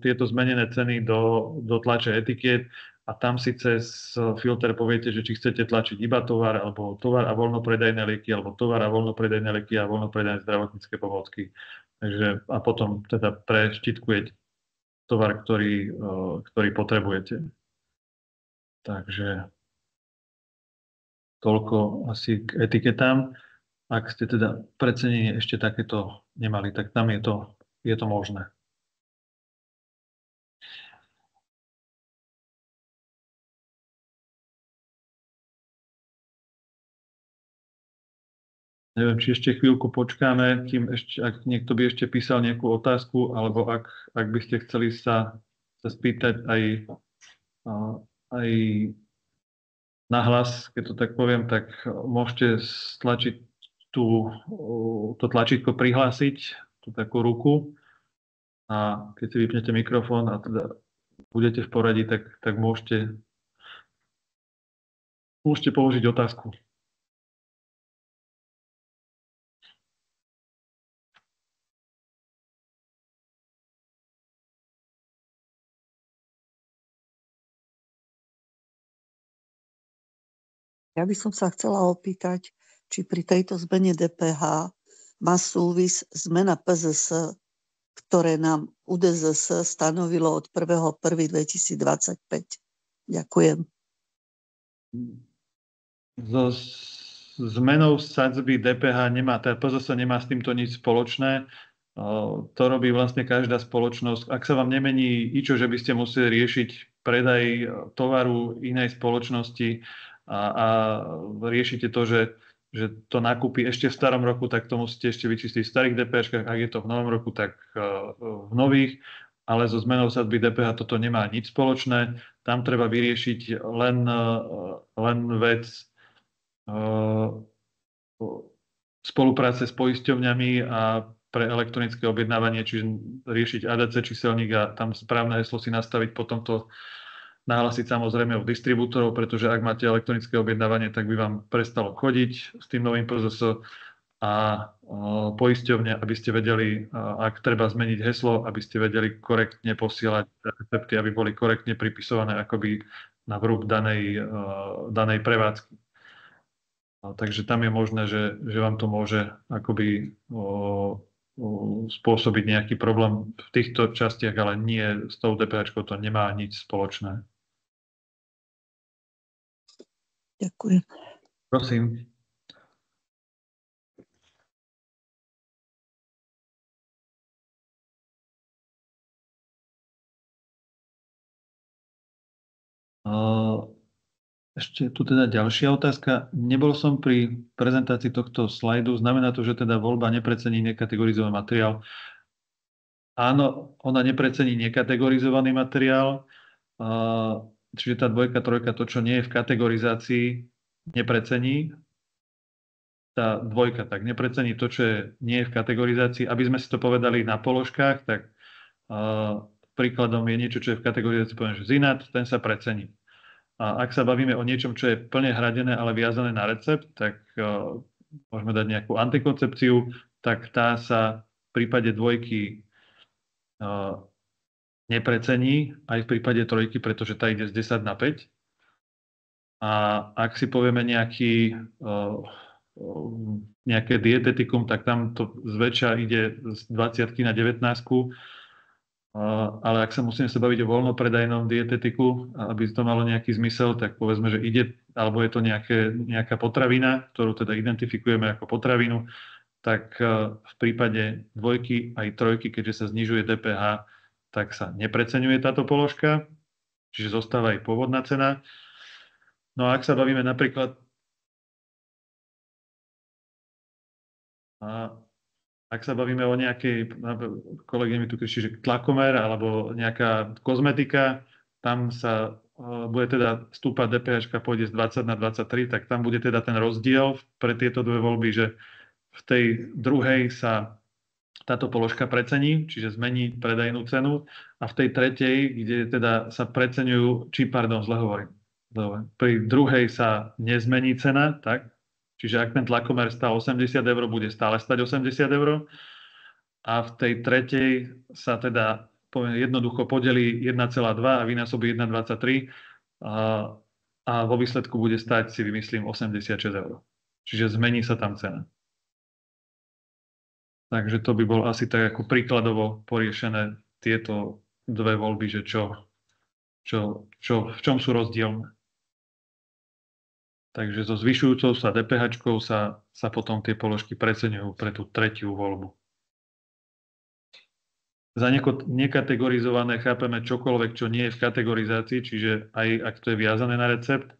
tieto zmenené ceny do tlače etikiet a tam si cez filter poviete, že či chcete tlačiť iba tovar, alebo tovar a voľnopredajné lieky, alebo tovar a voľnopredajné lieky a voľnopredajné zdravotnícke pomôcky. Takže, a potom teda preštitkujete tovar, ktorý potrebujete. Takže toľko asi k etiketám. Ak ste teda precenenie ešte takéto nemali, tak tam je to možné. Neviem, či ešte chvíľku počkáme, kým ak niekto by ešte písal nejakú otázku, alebo ak by ste chceli sa spýtať aj nahlas, keď to tak poviem, tak môžete stlačiť to tlačítko prihlásiť tú takú ruku a keď si vypnete mikrofón a teda budete v poradí, tak môžete položiť otázku. Ja by som sa chcela opýtať, či pri tejto zmene DPH má súvis zmena PZS, ktoré nám UDZS stanovilo od 1.1.2025. Ďakujem. So zmenou sadzby DPH tá PZS nemá s týmto nič spoločné. To robí vlastne každá spoločnosť. Ak sa vám nemení ničo, že by ste museli riešiť predaj tovaru inej spoločnosti a riešite to, že to nakúpi ešte v starom roku, tak to musíte ešte vyčistiť v starých DPH. Ak je to v novom roku, tak v nových. Ale so zmenou sadzby DPH toto nemá nič spoločné. Tam treba vyriešiť len vec spolupráce s poisťovňami a pre elektronické objednávanie, čiže riešiť ADC číselník a tam správne heslo si nastaviť, potom to nahlásiť samozrejme od distribútorov, pretože ak máte elektronické objednávanie, tak by vám prestalo chodiť s tým novým PZS a poisťovne, aby ste vedeli, ak treba zmeniť heslo, aby ste vedeli korektne posielať recepty, aby boli korektne pripisované akoby na vrúb danej prevádzky. Takže tam je možné, že vám to môže akoby spôsobiť nejaký problém v týchto častiach, ale nie s tou DPH-čkou, to nemá nič spoločné. Ďakujem. Prosím. Ešte tu teda ďalšia otázka. Nebol som pri prezentácii tohto slajdu. Znamená to, že teda voľba neprecení nekategorizovaný materiál? Áno, ona neprecení nekategorizovaný materiál. Čiže tá dvojka, trojka, to, čo nie je v kategorizácii, neprecení. Tá dvojka tak neprecení to, čo nie je v kategorizácii. Aby sme si to povedali na položkách, tak príkladom je niečo, čo je v kategorizácii, poviem, že ZINAT, ten sa precení. A ak sa bavíme o niečom, čo je plne hradené, ale viazané na recept, tak môžeme dať nejakú antikoncepciu, tak tá sa v prípade dvojky neprecení, aj v prípade trojky, pretože tá ide z 10 na 5. A ak si povieme nejaké dietetikum, tak tam to zväčša ide z 20 na 19. Ale ak sa musíme baviť o voľnopredajnom dietetiku, aby to malo nejaký zmysel, tak povedzme, že ide, alebo je to nejaká potravina, ktorú teda identifikujeme ako potravinu, tak v prípade dvojky aj trojky, keďže sa znižuje DPH, tak sa nepreceňuje táto položka, čiže zostáva aj pôvodná cena. No a ak sa bavíme napríklad ak sa bavíme o nejakej, kolegy mi tu kričí, že tlakomer alebo nejaká kozmetika, tam sa bude teda stúpať DPH, pôjde z 20 na 23, tak tam bude teda ten rozdiel pre tieto dve voľby, že v tej druhej sa táto položka precení, čiže zmení predajnú cenu a v tej tretej, kde teda sa preceňujú, zle hovorím. Pri druhej sa nezmení cena, tak? Čiže ak ten tlakomer stál 80 eur, bude stále stať 80 eur. A v tej tretej sa teda jednoducho podelí 1,2 a vynásobí 1,23 a vo výsledku bude stať, si vymyslím, 86 eur. Čiže zmení sa tam cena. Takže to by bol asi tak ako príkladovo poriešené tieto dve voľby, že v čom sú rozdielne. Takže so zvyšujúcou sa DPH-čkou sa potom tie položky preceňujú pre tú tretiu voľbu. Za nekategorizované chápeme čokoľvek, čo nie je v kategorizácii, čiže aj ak to je viazané na recept,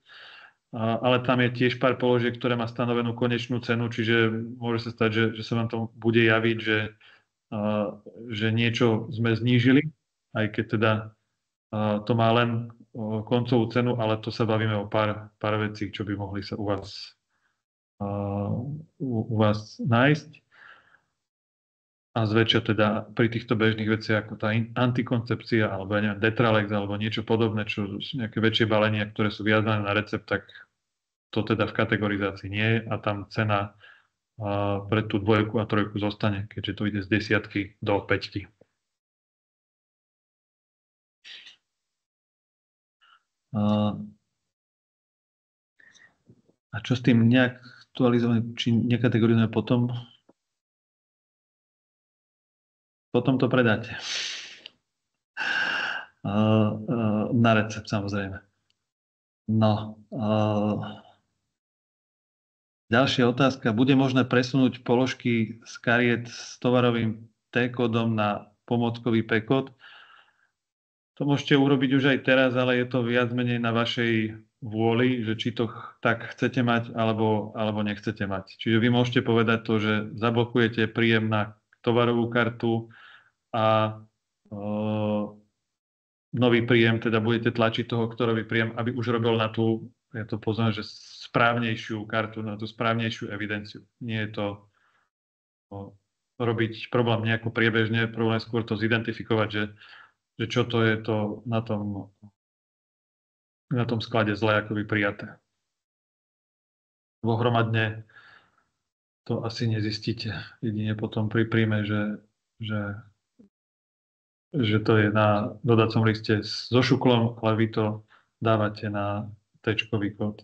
ale tam je tiež pár položiek, ktoré má stanovenú konečnú cenu, čiže môže sa stať, že sa vám to bude javiť, že niečo sme znížili, aj keď teda to má len koncovú cenu, ale to sa bavíme o pár vecí, čo by mohli sa u vás nájsť. a zväčšia teda pri týchto bežných veciach ako tá antikoncepcia alebo ja neviem, Detralex alebo niečo podobné, čo sú nejaké väčšie balenia, ktoré sú viazané na recept, tak to teda v kategorizácii nie je a tam cena pre tú 2 a 3 zostane, keďže to ide z 10 do 5. A čo s tým neaktualizovaným, či nekategorizujeme potom? Potom to predáte. Na recept, samozrejme. No. Ďalšia otázka. Bude možné presunúť položky z kariet s tovarovým T-kódom na pomôckový P-kód? To môžete urobiť už aj teraz, ale je to viac menej na vašej vôli, že či to tak chcete mať, alebo nechcete mať. Čiže vy môžete povedať to, že zablokujete príjem na tovarovú kartu a nový príjem, teda budete tlačiť toho, ktorový príjem, aby už robil na tú, ja to poznám, že správnejšiu kartu, na tú správnejšiu evidenciu. Nie je to robiť problém nejako priebežne, problém skôr to zidentifikovať, že čo to je to na tom sklade zle akoby prijaté. Hromadne to asi nezistíte. Jedine potom pri príjme, že to je na dodacom liste so šuklom, ale vy to dávate na T-čkový kód.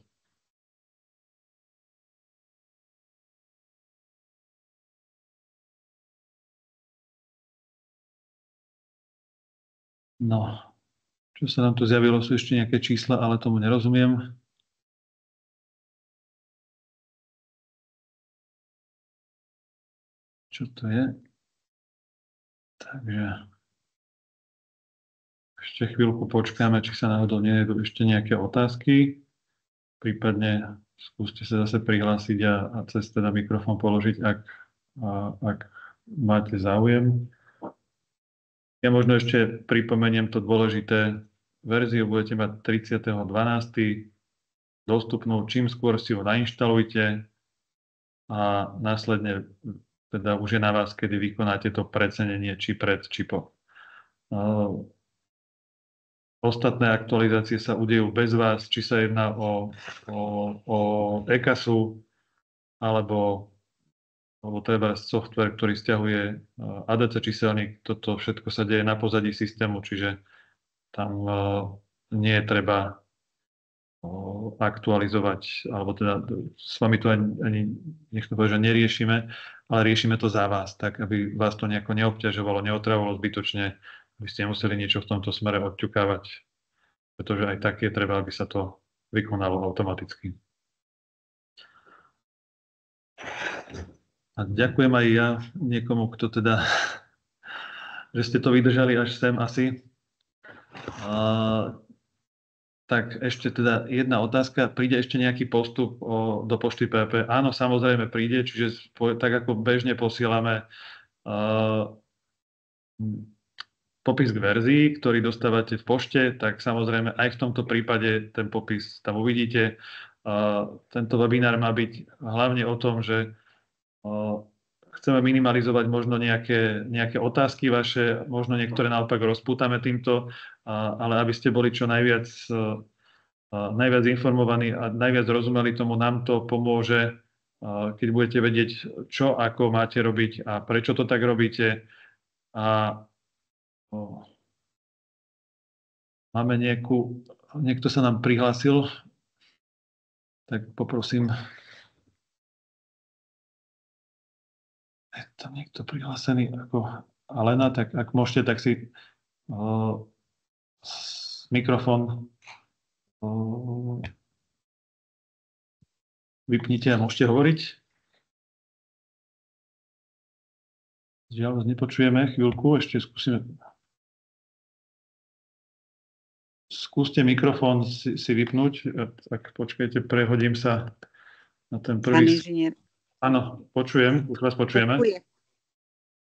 No, čo sa nám tu zjavilo, sú ešte nejaké čísla, ale tomu nerozumiem. Čo to je? Takže ešte chvíľku počkáme, či sa náhodou nejedú ešte nejaké otázky. Prípadne skúste sa zase prihlásiť a cez teda mikrofón položiť, ak máte záujem. Ja možno ešte pripomeniem to dôležité. Verziu budete mať 30.12. dostupnú, čím skôr si ho nainštalujte a následne teda už je na vás, kedy vykonáte to precenenie či pred, či po. Ostatné aktualizácie sa udejú bez vás, či sa jedná o ECASu alebo treba software, ktorý stiahuje ADC číselník. Toto všetko sa deje na pozadí systému, čiže tam nie je treba aktualizovať, alebo teda s vami to ani nechcem povedať, že neriešime, ale riešime to za vás, tak aby vás to nejako neobťažovalo, neotravovalo zbytočne, aby ste nemuseli niečo v tomto smere odťukávať, pretože aj tak je treba, aby sa to vykonalo automaticky. A ďakujem aj ja niekomu, kto teda, že ste to vydržali až sem asi. Tak ešte teda jedna otázka. Príde ešte nejaký postup do pošty PP? Áno, samozrejme príde, čiže tak ako bežne posielame popis k verzii, ktorý dostávate v pošte, tak samozrejme aj v tomto prípade ten popis tam uvidíte. Tento webinár má byť hlavne o tom, že chceme minimalizovať možno nejaké otázky vaše, možno niektoré naopak rozpútame týmto, ale aby ste boli čo najviac informovaní a najviac rozumeli tomu, nám to pomôže, keď budete vedieť, čo ako máte robiť a prečo to tak robíte. A máme niekto sa nám prihlásil, tak poprosím. Je tam niekto prihlásený ako Alena, tak ak môžete, tak si mikrofón vypnite a môžete hovoriť. Žiaľ, vás nepočujeme chvíľku, ešte skúsime. Skúste mikrofón si vypnúť, tak počkajte, prehodím sa na ten prvý. Áno, počujem, už vás počujeme. Ďakujem.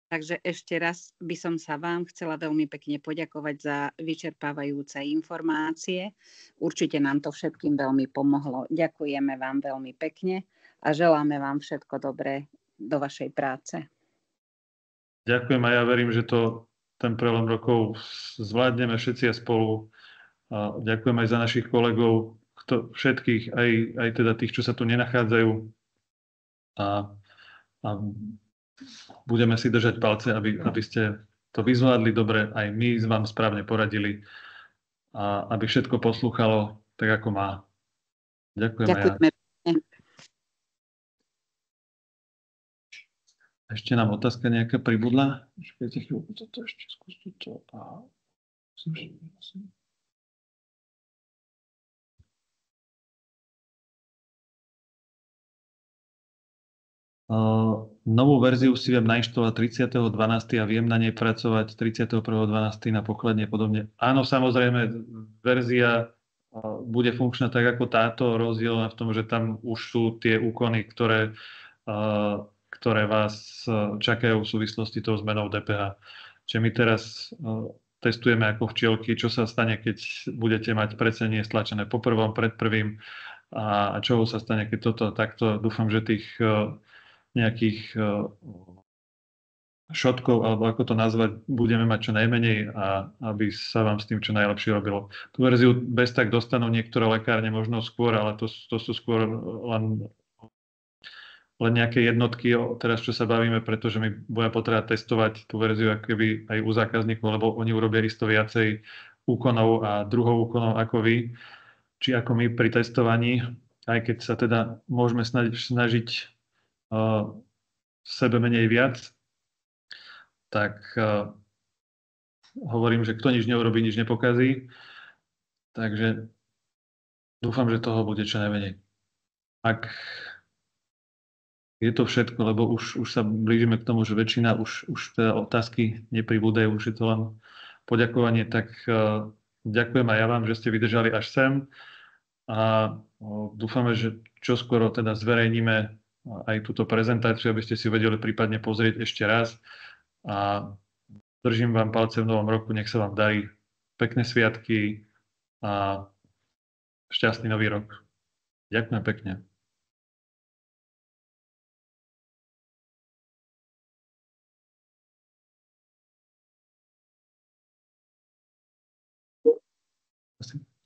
Takže ešte raz by som sa vám chcela veľmi pekne poďakovať za vyčerpávajúce informácie. Určite nám to všetkým veľmi pomohlo. Ďakujeme vám veľmi pekne a želáme vám všetko dobré do vašej práce. ďakujem a ja verím, že ten prelom rokov zvládneme všetci a spolu. A ďakujem aj za našich kolegov, všetkých, aj teda tých, čo sa tu nenachádzajú. A budeme si držať palce, aby ste to vyzvládli dobre, aj my vám správne poradili a aby všetko poslúchalo tak, ako má. Ďakujem. Ďakujeme. Ešte nám otázka nejaká pribudla? Počkajte chvíľku, toto ešte skúste to. Novú verziu si viem nainštalovať 30.12. a viem na nej pracovať 31.12. na pokladne podobne. Áno, samozrejme, verzia bude funkčná tak ako táto, rozdielna v tom, že tam už sú tie úkony, ktoré vás čakajú v súvislosti tou zmenou DPH. Čiže my teraz testujeme ako včielky, čo sa stane, keď budete mať predsedenie stlačené po prvom, pred prvým a čo sa stane, keď toto takto. Dúfam, že tých nejakých šotkov, alebo ako to nazvať, budeme mať čo najmenej a aby sa vám s tým čo najlepšie robilo. Tú verziu bez tak dostanú niektoré lekárne možno skôr, ale to sú skôr len nejaké jednotky, teraz čo sa bavíme, pretože my budeme potrebovať testovať tú verziu akoby aj u zákazníkov, lebo oni urobia isto viacej úkonov a druhov úkonov ako vy, či ako my pri testovaní, aj keď sa teda môžeme snažiť sebe menej viac, tak hovorím, že kto nič neurobí, nič nepokazí. Takže dúfam, že toho bude čo najmenej. Ak je to všetko, lebo už sa blížime k tomu, že väčšina už teda otázky nepribúdajú, už je to len poďakovanie, tak ďakujem aj ja vám, že ste vydržali až sem a dúfame, že čoskoro teda zverejníme aj túto prezentáciu, aby ste si vedeli prípadne pozrieť ešte raz a držím vám palce v novom roku, nech sa vám darí, pekné sviatky a šťastný nový rok. Ďakujem pekne. Prosím.